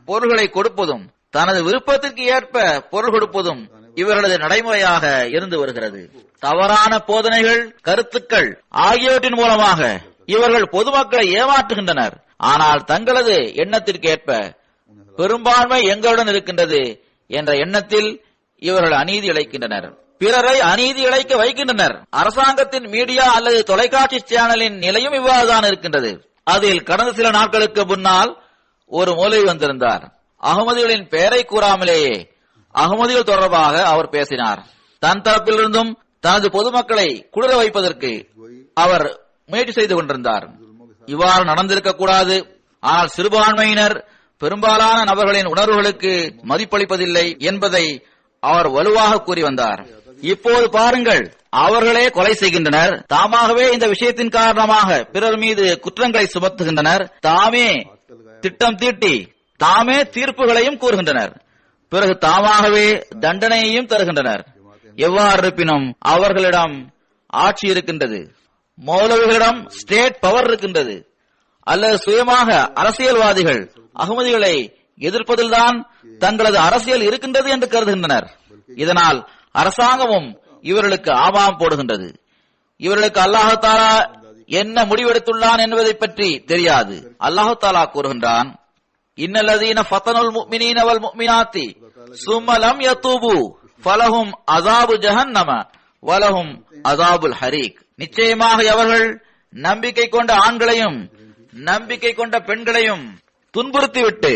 பொருள்களை கொடுப்பதும் தனது விருப்பத்திற்கு ஏற்ப பொருள் கொடுப்பதும் இவர்களது நடைமுறையாக இருந்து வருகிறது. தவறான போதனைகள், கருத்துக்கள் ஆகியவற்றின் மூலமாக இவர்கள் பொதுமக்களை ஏமாற்றுகின்றனர். ஆனால் தங்களது எண்ணத்திற்கேற்ப பெரும்பான்மை எங்களுடன் இருக்கின்றது என்ற எண்ணத்தில் இவர்கள் அநீதி இழைக்கின்றனர், பிறரை அநீதி இழைக்க வைக்கின்றனர். அரசாங்கத்தின் மீடியா அல்லது தொலைக்காட்சி சேனலின் நிலையும் இவ்வாறுதான் இருக்கின்றது. அதில் கடந்த சில நாட்களுக்கு முன்னால் ஒரு மௌலவி வந்திருந்தார். அகமதிகளின் பெயரை கூறாமலேயே அகமதிகள் தொடர்பாக அவர் பேசினார். தன் தரப்பிலிருந்தும் தனது பொதுமக்களை குளிர வைப்பதற்கு அவர் முயற்சி செய்து கொண்டிருந்தார். இவ்வாறு நடந்திருக்க கூடாது. ஆனால் சிறுபான்மையினர் பெரும்பாலான நபர்களின் உணர்வுகளுக்கு மதிப்பளிப்பதில்லை என்பதை அவர் வலுவாக கூறி வந்தார். இப்போது பாருங்கள், அவர்களே கொலை செய்கின்றனர், தாமாகவே இந்த விஷயத்தின் காரணமாக பிறர் மீது குற்றங்களை சுமத்துகின்றனர், தாமே திட்டம் தீட்டி தாமே தீர்ப்புகளையும் கூறுகின்றனர், பிறகு தாமாகவே தண்டனையையும் தருகின்றனர். எவ்வாறு இருப்பினும் அவர்களிடம் ஆட்சி இருக்கின்றது, மௌலவிகளிடம் ஸ்டேட் பவர் இருக்கின்றது, அல்லது சுயமாக அரசியல்வாதிகள் அகமதிகளை எதிர்ப்பதில்தான் தங்களது அரசியல் இருக்கின்றது என்று கருதுகின்றனர். இதனால் அரசாங்கமும் இவர்களுக்கு ஆமாம் போடுகின்றது. இவர்களுக்கு அல்லாஹு தாலா என்ன முடிவெடுத்துள்ளான் என்பதை பற்றி தெரியாது. அல்லாஹு தாலா கூறுகின்றான், இன்னல்லதீன ஃபதனுல் முஃமினீன வல் முஃமினாத்தி சும்ம லம் யதூபு ஃபலஹும் அஸாபு ஜஹன்னம வலஹும் அஸாபுல் ஹரீக். நிச்சயமாக அவர்கள் நம்பிக்கை கொண்ட ஆண்களையும் நம்பிக்கை கொண்ட பெண்களையும் துன்புறுத்திவிட்டு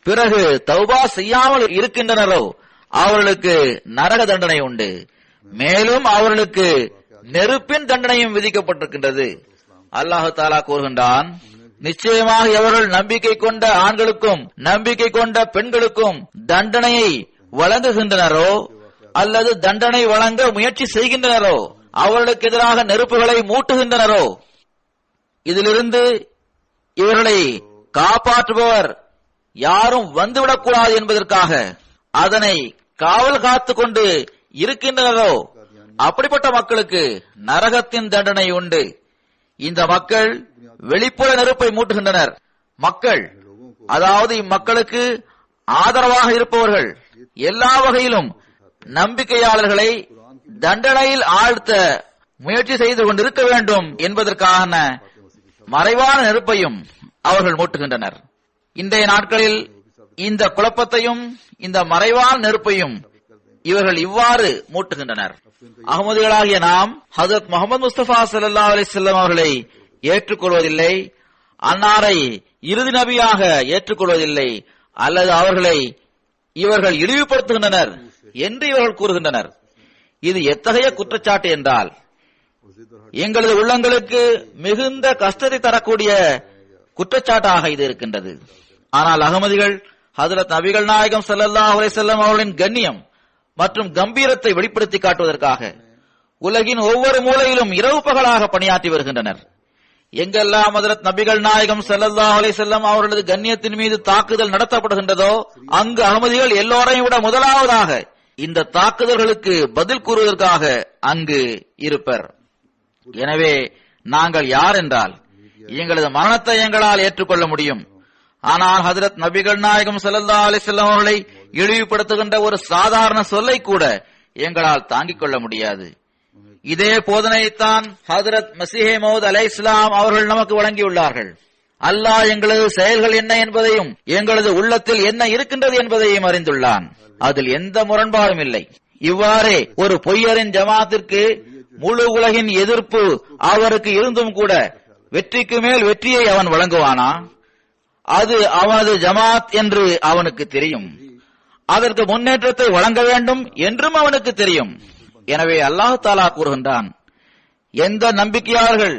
பிறகு தௌபா செய்யாமல் இருக்கின்றனரோ அவர்களுக்கு நரக தண்டனை உண்டு, மேலும் அவர்களுக்கு நெருப்பின் தண்டனையும் விதிக்கப்பட்டிருக்கின்றது. அல்லாஹு தாலா கூறுகின்றான், நிச்சயமாக எவர்கள் நம்பிக்கை கொண்ட ஆண்களுக்கும் நம்பிக்கை கொண்ட பெண்களுக்கும் தண்டனையை வழங்குகின்றனரோ அல்லது தண்டனை வழங்க முயற்சி செய்கின்றனரோ, அவர்களுக்கு எதிராக நெருப்புகளை மூட்டுகின்றனரோ, இதிலிருந்து இவர்களை காப்பாற்றுபவர் யாரும் வந்துவிடக்கூடாது என்பதற்காக அதனை காவல் காத்துக் கொண்டு இருக்கின்றனரோ, அப்படிப்பட்ட மக்களுக்கு நரகத்தின் தண்டனை உண்டு. இந்த மக்கள் வெளிப்புற நெருப்பை மூட்டுகின்றனர். மக்கள், அதாவது இம்மக்களுக்கு ஆதரவாக இருப்பவர்கள் எல்லா வகையிலும் நம்பிக்கையாளர்களை தண்டனையில் ஆழ்த்த முயற்சி செய்து கொண்டிருக்க வேண்டும் என்பதற்கான மறைவான நெருப்பையும் அவர்கள் மூட்டுகின்றனர். இன்றைய நாட்களில் இந்த குழப்பத்தையும் இந்த மறைவான நெருப்பையும் இவர்கள் இவ்வாறு மூட்டுகின்றனர். அகமதிகளாகிய நாம் ஹஜரத் முஹம்மது முஸ்தபா ஸல்லல்லாஹு அலைஹி வஸல்லம் அவர்களை ஏற்றுக்கொள்வதில்லை, அன்னாரை இறுதி நபியாக ஏற்றுக்கொள்வதில்லை, அல்லது அவர்களை இவர்கள் இழிவுபடுத்துகின்றனர் என்று இவர்கள் கூறுகின்றனர். இது எத்தகைய குற்றச்சாட்டு என்றால் எங்களது உள்ளங்களுக்கு மிகுந்த கஷ்டத்தை தரக்கூடிய குற்றச்சாட்டாக இது இருக்கின்றது. ஆனால் அகமதிகள் ஹஜரத் நபிகள் நாயகம் ஸல்லல்லாஹு அலைஹி வஸல்லம் அவர்களின் கண்ணியம் மற்றும் கம்பீரத்தை வெளிப்படுத்தி காட்டுவதற்காக உலகின் ஒவ்வொரு மூலையிலும் இரவு பகலாக பணியாற்றி வருகின்றனர். எங்கெல்லாம் ஹஜரத் நபிகள் நாயகம் ஸல்லல்லாஹு அலைஹி வஸல்லம் அவர்களது கண்ணியத்தின் மீது தாக்குதல் நடத்தப்படுகின்றதோ அங்கு அகமதிகள் எல்லோரையும் விட முதலாவதாக இந்த தாக்குதல்களுக்கு பதில் கூறுவதற்காக அங்கு இருப்பர். எனவே நாங்கள் யார் என்றால் எங்களது மரணத்தை எங்களால் ஏற்றுக்கொள்ள முடியும். ஆனால் ஹஜரத் நபிகள் நாயகம் ஸல்லல்லாஹு அலைஹி வஸல்லம் அவர்களை இழிவுபடுத்துகின்ற ஒரு சாதாரண சொல்லை கூட எங்களால் தாங்கிக் கொள்ள முடியாது. இதே போதனையைத்தான் ஹஜரத் மஸீஹே மவ்ஊத் அலைஹிஸ்ஸலாம் அவர்கள் நமக்கு வழங்கியுள்ளார்கள். அல்லாஹ் எங்களது செயல்கள் என்ன என்பதையும் எங்களது உள்ளத்தில் என்ன இருக்கின்றது என்பதையும் அறிந்துள்ளான். அதில் எந்த முரண்பாடும் இல்லை. இவ்வாறே ஒரு பொய்யரின் ஜமாத்திற்கு முழு உலகின் எதிர்ப்பு அவருக்கு இருந்தும் கூட வெற்றிக்கு மேல் வெற்றியை அவன் வழங்குவானா? அது அவனது ஜமாத் என்று அவனுக்கு தெரியும். அதற்கு முன்னேற்றத்தை வழங்க வேண்டும் என்றும் அவனுக்கு தெரியும். எனவே அல்லாஹ் தஆலா கூறுகின்றான், எந்த நம்பிக்கையாளர்கள்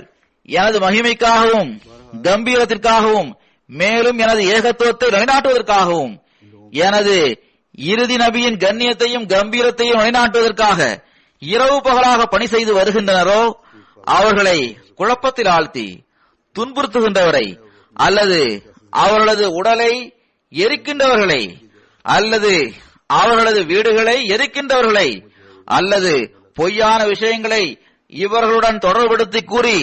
எனது மகிமைக்காகவும் கம்பீரத்திற்காகவும் மேலும் எனது ஏகத்துவத்தை நிலைநாட்டுவதற்காகவும் எனது இறுதி நபியின் கண்ணியத்தையும் கம்பீரத்தையும் நிலைநாட்டுவதற்காக இரவு பகலாக பணி செய்து வருகின்றனரோ அவர்களை குழப்பத்தில் ஆழ்த்தி துன்புறுத்துகின்றவரை அல்லது அவர்களது உடலை எரிக்கின்றவர்களை அல்லது அவர்களது வீடுகளை எரிக்கின்றவர்களை அல்லது பொய்யான விஷயங்களை இவர்களுடன் தொடர்புபடுத்தி கூறி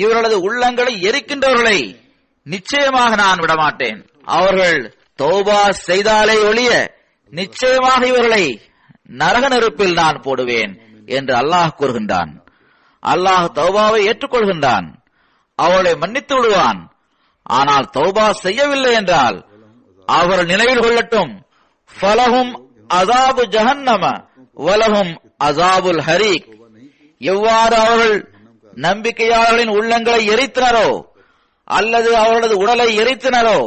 இவர்களது உள்ளங்களை எரிக்கின்றவர்களை நிச்சயமாக நான் விடமாட்டேன். அவர்கள் தௌபா செய்தாலே ஒழிய நிச்சயமாக இவர்களை நரக நெருப்பில் நான் போடுவேன் என்று அல்லாஹ் கூறுகின்றான். அல்லாஹ் தௌபாவை ஏற்றுக்கொள்கின்றான், அவர்களை மன்னித்து விடுவான். ஆனால் தௌபா செய்யவில்லை என்றால் அவர்கள் நினைவில் கொள்ளட்டும், ஃபலஹும் அஸாபு ஜஹன்னம வலஹும் அஸாபுல் ஹரீக். எவ்வாறு அவர்கள் நம்பிக்கையாளர்களின் உள்ளங்களை எரித்தனரோ அல்லது அவர்களது உடலை எரித்தனரோ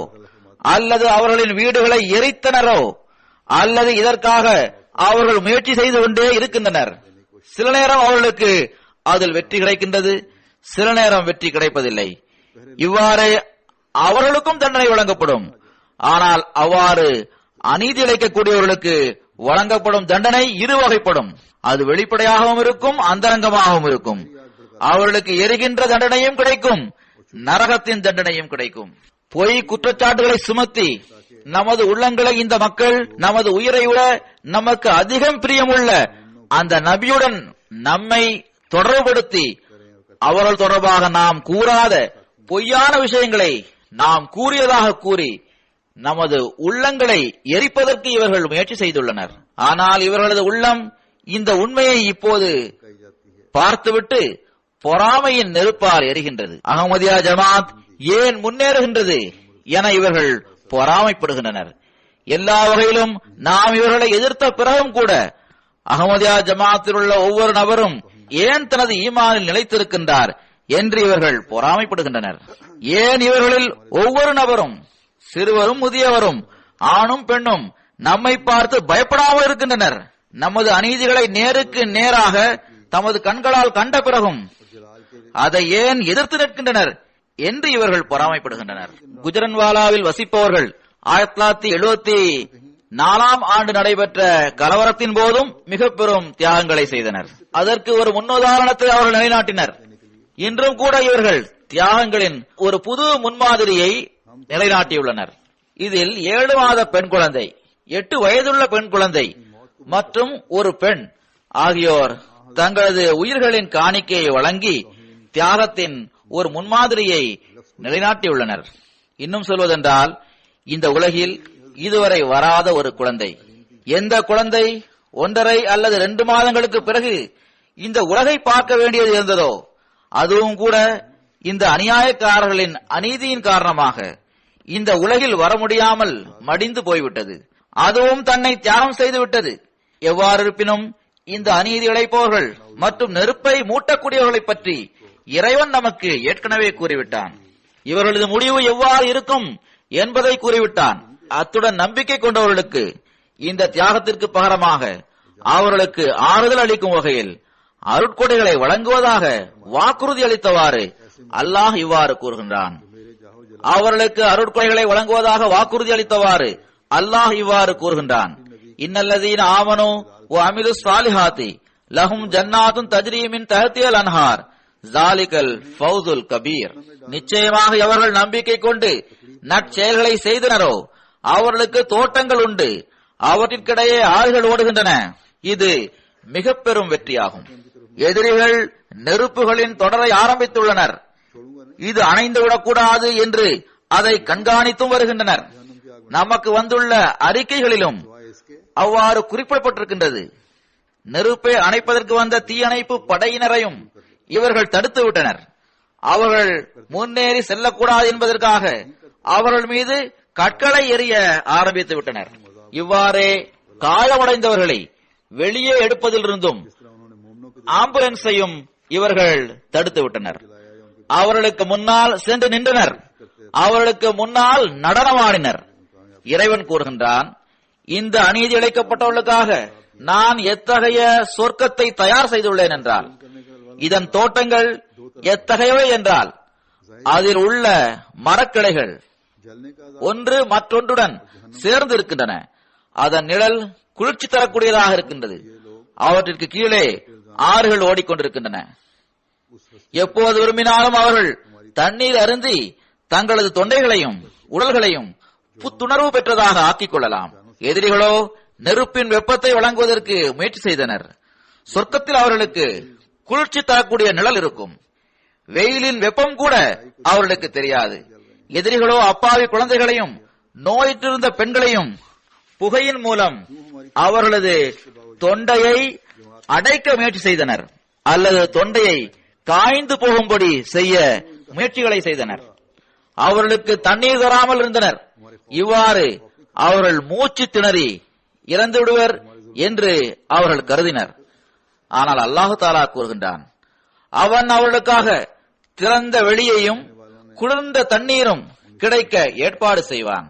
அல்லது அவர்களின் வீடுகளை எரித்தனரோ அல்லது இதற்காக அவர்கள் முயற்சி செய்து கொண்டே இருக்கின்றனர். சில நேரம் அவர்களுக்கு அதில் வெற்றி கிடைக்கின்றது, சில நேரம் வெற்றி கிடைப்பதில்லை. இவ்வாறு அவர்களுக்கும் தண்டனை வழங்கப்படும். ஆனால் அவ்வாறு அநீதி இழைக்கக்கூடியவர்களுக்கு வழங்கப்படும் தண்டனை இரு வகைப்படும். அது வெளிப்படையாகவும் இருக்கும், அந்தரங்கமாகவும் இருக்கும். அவர்களுக்கு எரிகின்ற தண்டனையும் கிடைக்கும், நரகத்தின் தண்டனையும் கிடைக்கும். பொய் குற்றச்சாட்டுகளை சுமத்தி நமது உள்ளங்களை இந்த மக்கள் நமது உயிரை விட நமக்கு அதிகம் பிரியமுள்ள அந்த நபியுடன் நம்மை தொடர்புபடுத்தி அவர்கள் தொடர்பாக நாம் கூறாத பொய்யான விஷயங்களை நாம் கூறியதாக கூறி நமது உள்ளங்களை எரிப்பதற்கு இவர்கள் முயற்சி செய்துள்ளனர். ஆனால் இவர்களது உள்ளம் இந்த உண்மையை இப்போது பார்த்துவிட்டு பொறாமையின் நெருப்பால் எரிகின்றது. அகமதியா ஜமாத் ஏன் முன்னேறுகின்றது என இவர்கள் பொறாமைப்படுகின்றனர். எல்லா வகையிலும் நாம் இவர்களை எதிர்த்த பிறகும் கூட அகமதியா ஜமாத்தில் உள்ள ஒவ்வொரு நபரும் ஏன் தனது ஈமானில் நிலைத்திருக்கின்றார் என்று இவர்கள் பொறாமைப்படுகின்றனர். ஏன் இவர்களில் ஒவ்வொரு நபரும், சிறுவரும் முதியவரும், ஆணும் பெண்ணும் நம்மை பார்த்து பயப்படாமல் இருக்கின்றனர்? நமது அநீதிகளை நேருக்கு நேராக தமது கண்களால் கண்ட பிறகும் அதை ஏன் எதிர்த்து நிற்கின்றனர் என்று இவர்கள் பொறாமைப்படுகின்றனர். குஜரன்வாலாவில் வசிப்பவர்கள் 1974 ஆண்டு நடைபெற்ற கலவரத்தின் போதும் மிக பெரும் தியாகங்களை செய்தனர். அதற்கு ஒரு முன்னுதாரணத்தை அவர்கள் நிலைநாட்டினர். இன்றும் கூட இவர்கள் தியாகங்களின் ஒரு புது முன்மாதிரியை நிலைநாட்டியுள்ளனர். இதில் 7 மாத பெண் குழந்தை, 8 வயதுள்ள பெண் குழந்தை மற்றும் ஒரு பெண் ஆகியோர் தங்களது உயிர்களின் காணிக்கையை வழங்கி தியாகத்தின் ஒரு முன்மாதிரியை நிலைநாட்டியுள்ளனர். இன்னும் சொல்வதென்றால், இந்த உலகில் இதுவரை வராத ஒரு குழந்தை, எந்த குழந்தை 1.5 அல்லது 2 மாதங்களுக்கு பிறகு இந்த உலகை பார்க்க வேண்டியது இருந்ததோ, அதுவும் கூட இந்த அநியாயக்காரர்களின் அநீதியின் காரணமாக இந்த உலகில் வர முடியாமல் மடிந்து போய்விட்டது. அதுவும் தன்னை தியாகம் செய்துவிட்டது. எவ்வாறு இருப்பினும் இந்த அநீதி இழைப்பவர்கள் மற்றும் நெருப்பை மூட்டக்கூடியவர்களை பற்றி இறைவன் நமக்கு ஏற்கனவே கூறிவிட்டான். இவர்களது முடிவு எவ்வாறு இருக்கும் என்பதை கூறிவிட்டான். அத்துடன் நம்பிக்கை கொண்டவர்களுக்கு இந்த தியாகத்திற்கு பகரமாக அவர்களுக்கு ஆறுதல் அளிக்கும் வகையில் அருட்கொடைகளை வழங்குவதாக வாக்குறுதி அளித்தவாறு அல்லாஹ் இவ்வாறு கூறுகின்றான். அவர்களுக்கு அருட்கொடைகளை வழங்குவதாக வாக்குறுதி அளித்தவாறு அல்லாஹ் இவ்வாறு கூறுகின்றான். இன்னல்லதீன ஆமனு வ அமிலு ஸாலிஹாத்தி லஹும் ஜன்னாத்துன் தஜ்ரீ மின் தஹ்திஹல் அன்ஹார் ஸாலிகல் ஃபௌஸுல் கபீர். நிச்சயமாக எவர்கள் நம்பிக்கை கொண்டு நற்செயல்களை செய்தனரோ அவர்களுக்கு தோட்டங்கள் உண்டு, அவற்றிற்கிடையே ஆறுகள் ஓடுகின்றன. இது மிக பெரும் வெற்றியாகும். எதிரிகள் நெருப்புகளின் தொடரை ஆரம்பித்துள்ளனர். இது அணைந்துவிடக்கூடாது என்று அதை கண்காணித்தும் வருகின்றனர். நமக்கு வந்துள்ள அறிக்கைகளிலும் அவ்வாறு குறிப்பிடப்பட்டிருக்கின்றது. நெருப்பை அணைப்பதற்கு வந்த தீயணைப்பு படையினரையும் இவர்கள் தடுத்து விட்டனர். அவர்கள் முன்னேறி செல்லக்கூடாது என்பதற்காக அவர்கள் மீது கற்களை எறிய ஆரம்பித்து விட்டனர். இவ்வாறே காயமடைந்தவர்களை வெளியே எடுப்பதிலிருந்தும் ஆம்புலன்ஸையும் இவர்கள் தடுத்து விட்டனர். அவர்களுக்கு முன்னால் சென்று நின்றனர். அவர்களுக்கு முன்னால் நடனமாடினர். இறைவன் கூறுகின்றான், இந்த அநீதி இழைக்கப்பட்டவர்களுக்காக நான் எத்தகைய சொர்க்கத்தை தயார் செய்துள்ளேன் என்றால், இதன் தோட்டங்கள் எத்தகையவை என்றால், அதில் உள்ள மரக்கிளைகள் ஒன்று மற்றொன்றுடன் சேர்ந்து இருக்கின்றன. அதன் நிழல் குளிர்ச்சி தரக்கூடியதாக இருக்கின்றது. அவற்றிற்கு கீழே ஆறுகள் ஓடிக்கொண்டிருக்கின்றன. எப்போது விரும்பினாலும் அவர்கள் தண்ணீர் அருந்தி தங்களது தொண்டைகளையும் உடல்களையும் புத்துணர்வு பெற்றதாக ஆக்கிக் கொள்ளலாம். எதிரிகளோ நெருப்பின் வெப்பத்தை வழங்குவதற்கு முயற்சி செய்தனர். சொர்க்கத்தில் அவர்களுக்கு குளிர்ச்சி தரக்கூடிய நிழல் இருக்கும். வெயிலின் வெப்பம் கூட அவர்களுக்கு தெரியாது. எதிரிகளோ அப்பாவி குழந்தைகளையும் நோயிற்றிருந்த பெண்களையும் புகையின் மூலம் அவர்களது தொண்டையை அடைக்க முயற்சி செய்தனர், அல்லது தொண்டையை காய்ந்து போகும்படி செய்ய முயற்சிகளை செய்தனர். அவர்களுக்கு தண்ணீர் தராமல் இருந்தனர். இவ்வாறு அவர்கள் மூச்சு திணறி இறந்து விடுவர் என்று அவர்கள் கருதினர். ஆனால் அல்லாஹு தஆலா கூறுகின்றான், அவன் அவர்களுக்காக திறந்த வெளியையும் குளிர்ந்த தண்ணீரும் கிடைக்க ஏற்பாடு செய்வான்.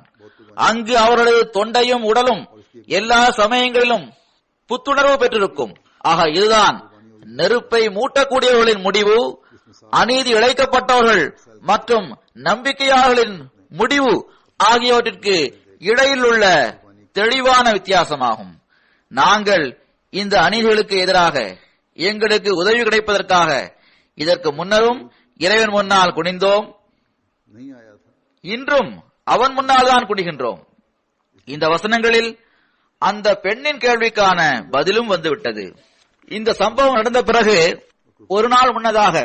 அங்கு அவர்களது தொண்டையும் உடலும் எல்லா சமயங்களிலும் புத்துணர்வு பெற்றிருக்கும். ஆக இதுதான் நெருப்பை மூட்டக்கூடியவர்களின் முடிவு, அநீதி இழைக்கப்பட்டவர்கள் மற்றும் நம்பிக்கையாளர்களின் முடிவு ஆகியவற்றிற்கு இடையில் உள்ள தெளிவான வித்தியாசமாகும். நாங்கள் இந்த அநீதிகளுக்கு எதிராக எங்களுக்கு உதவி கிடைப்பதற்காக இதற்கு முன்னரும் இறைவன் முன்னால் குனிந்தோம், இன்றும் அவன் முன்னால் தான் குனிகின்றோம். இந்த வசனங்களில் அந்த பெண்ணின் கேள்விக்கான பதிலும் வந்துவிட்டது. இந்த சம்பவம் நடந்த பிறகு ஒரு நாள் முன்னதாக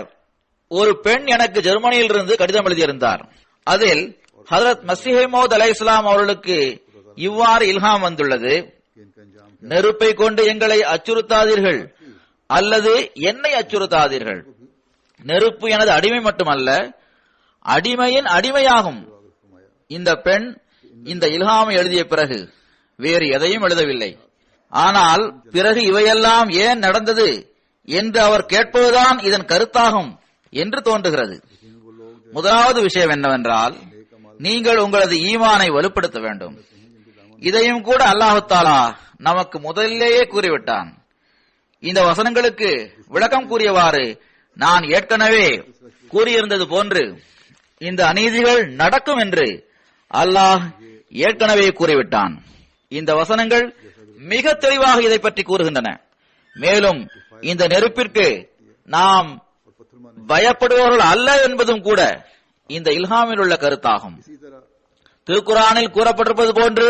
ஒரு பெண் எனக்கு ஜெர்மனியில் இருந்து கடிதம் எழுதியிருந்தார். அதில் ஹஜ்ரத் மஸீஹ் மவ்ஊத் அலைஹிஸ்ஸலாம் அவர்களுக்கு இவ்வாறு இல்ஹாம் வந்துள்ளது: நெருப்பை கொண்டு எங்களை அச்சுறுத்தாதீர்கள் அல்லது என்னை அச்சுறுத்தாதீர்கள். நெருப்பு எனது அடிமை மட்டுமல்ல, அடிமையின் அடிமையாகும். இந்த பெண் இந்த இல்ஹாமை எழுதிய பிறகு வேறு எதையும் எழுதவில்லை. ஆனால் பிறகு இவையெல்லாம் ஏன் நடந்தது என்று அவர் கேட்பதுதான் இதன் கருத்தாகும் என்று தோன்றுகிறது. முதலாவது விஷயம் என்னவென்றால், நீங்கள் உங்களது ஈமானை வலுப்படுத்த வேண்டும். இதையும் கூட அல்லாஹு தஆலா நமக்கு முதலிலேயே கூறிவிட்டான். இந்த வசனங்களுக்கு விளக்கம் கூறியவாறு நான் ஏற்கனவே கூறியிருந்தது போன்று, இந்த அநீதிகள் நடக்கும் என்று அல்லாஹ் ஏற்கனவே கூறிவிட்டான். இந்த வசனங்கள் மிக தெளிவாக இதை பற்றி கூறுகின்றன. மேலும் இந்த நெருப்பிற்கு நாம் பயப்படுபவர்கள் அல்ல என்பதும் கூட இந்த இல்ஹாமில் உள்ள கருத்தாகும். திருக்குரானில் கூறப்பட்டிருப்பது போன்று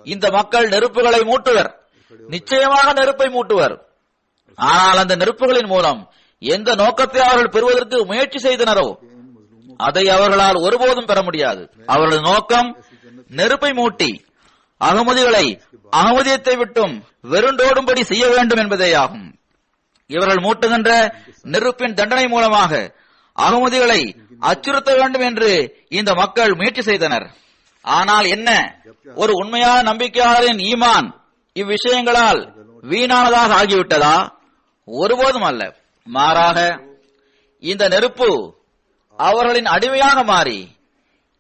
இந்த மக்கள் நெருப்புகளை மூட்டுவர், நிச்சயமாக நெருப்பை மூட்டுவர். ஆனால் அந்த நெருப்புகளின் மூலம் எந்த நோக்கத்தை அவர்கள் பெறுவதற்கு முயற்சி செய்தனரோ அதை அவர்களால் ஒருபோதும் பெற முடியாது. அவர்களது நோக்கம் நெருப்பை மூட்டி அகமதிகளை அகமதியத்தை விட்டும் வெறுண்டோடும்படி செய்ய வேண்டும் என்பதேயாகும். இவர்கள் மூட்டுகின்ற நெருப்பின் தண்டனை மூலமாக அகமதிகளை அச்சுறுத்த வேண்டும் என்று இந்த மக்கள் முயற்சி செய்தனர். ஆனால் என்ன, ஒரு உண்மையான நம்பிக்கையாளரின் ஈமான் இவ்விஷயங்களால் வீணானதாக ஆகிவிட்டதா? ஒருபோதும் அல்ல. மாறாக இந்த நெருப்பு அவர்களின் அடிமையாக மாறி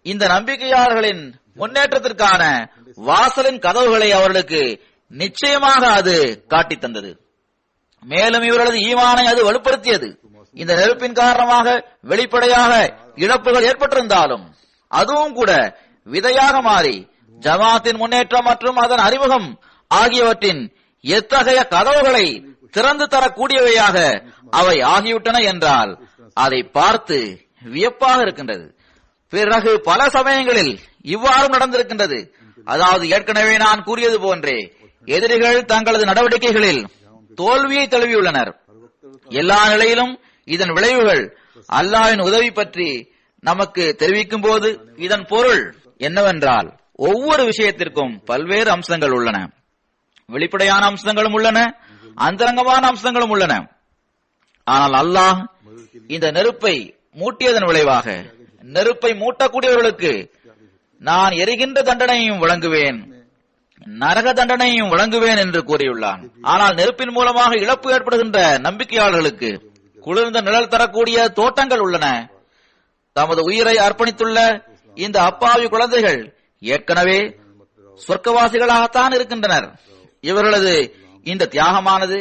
இந்த நம்பிக்கையாளர்களின் முன்னேற்றத்திற்கான வாசலின் கதவுகளை அவர்களுக்கு நிச்சயமாக அது காட்டித் தந்தது. மேலும் இவர்களது ஈமானை அது வலுப்படுத்தியது. இந்த நெருப்பின் காரணமாக வெளிப்படையாக இழப்புகள் ஏற்பட்டிருந்தாலும் அதுவும் கூட விதையாக மாறி ஜமாத்தின் முன்னேற்றம் மற்றும் அதன் அறிமுகம் ஆகியவற்றின் எத்தகைய கதவுகளை திறந்து தரக்கூடியவையாக அவை ஆகிவிட்டன என்றால் அதை பார்த்து வியப்பாக இருக்கின்றது. பிறகு பல சமயங்களில் இவ்வாறும் நடந்திருக்கின்றது. அதாவது ஏற்கனவே நான் கூறியது போன்றே எதிரிகள் தங்களது நடவடிக்கைகளில் தோல்வியை தழுவியுள்ளனர். எல்லா நிலையிலும் இதன் விளைவுகள் அல்லாஹ்வின் உதவி பற்றி நமக்கு தெரிவிக்கும் போது இதன் பொருள் என்னவென்றால் ஒவ்வொரு விஷயத்திற்கும் பல்வேறு அம்சங்கள் உள்ளன. வெளிப்படையான அம்சங்களும் உள்ளன, அந்தரங்கமான அம்சங்களும் உள்ளன. ஆனால் அல்லாஹ் இந்த நெருப்பை மூட்டியதன் விளைவாக நெருப்பை மூட்டக்கூடியவர்களுக்கு நான் எரிகின்ற தண்டனையும் வழங்குவேன், நரக தண்டனையும் வழங்குவேன் என்று கூறியுள்ளான். ஆனால் நெருப்பின் மூலமாக இழப்பு ஏற்படுகின்ற நம்பிக்கையாளர்களுக்கு குளிர்ந்த நிழல் தரக்கூடிய தோட்டங்கள் உள்ளன. தமது உயிரை அர்ப்பணித்துள்ள இந்த அப்பாவி குழந்தைகள் ஏற்கனவே சொர்க்கவாசிகளாகத்தான் இருக்கின்றனர். இவர்களது இந்த தியாகமானது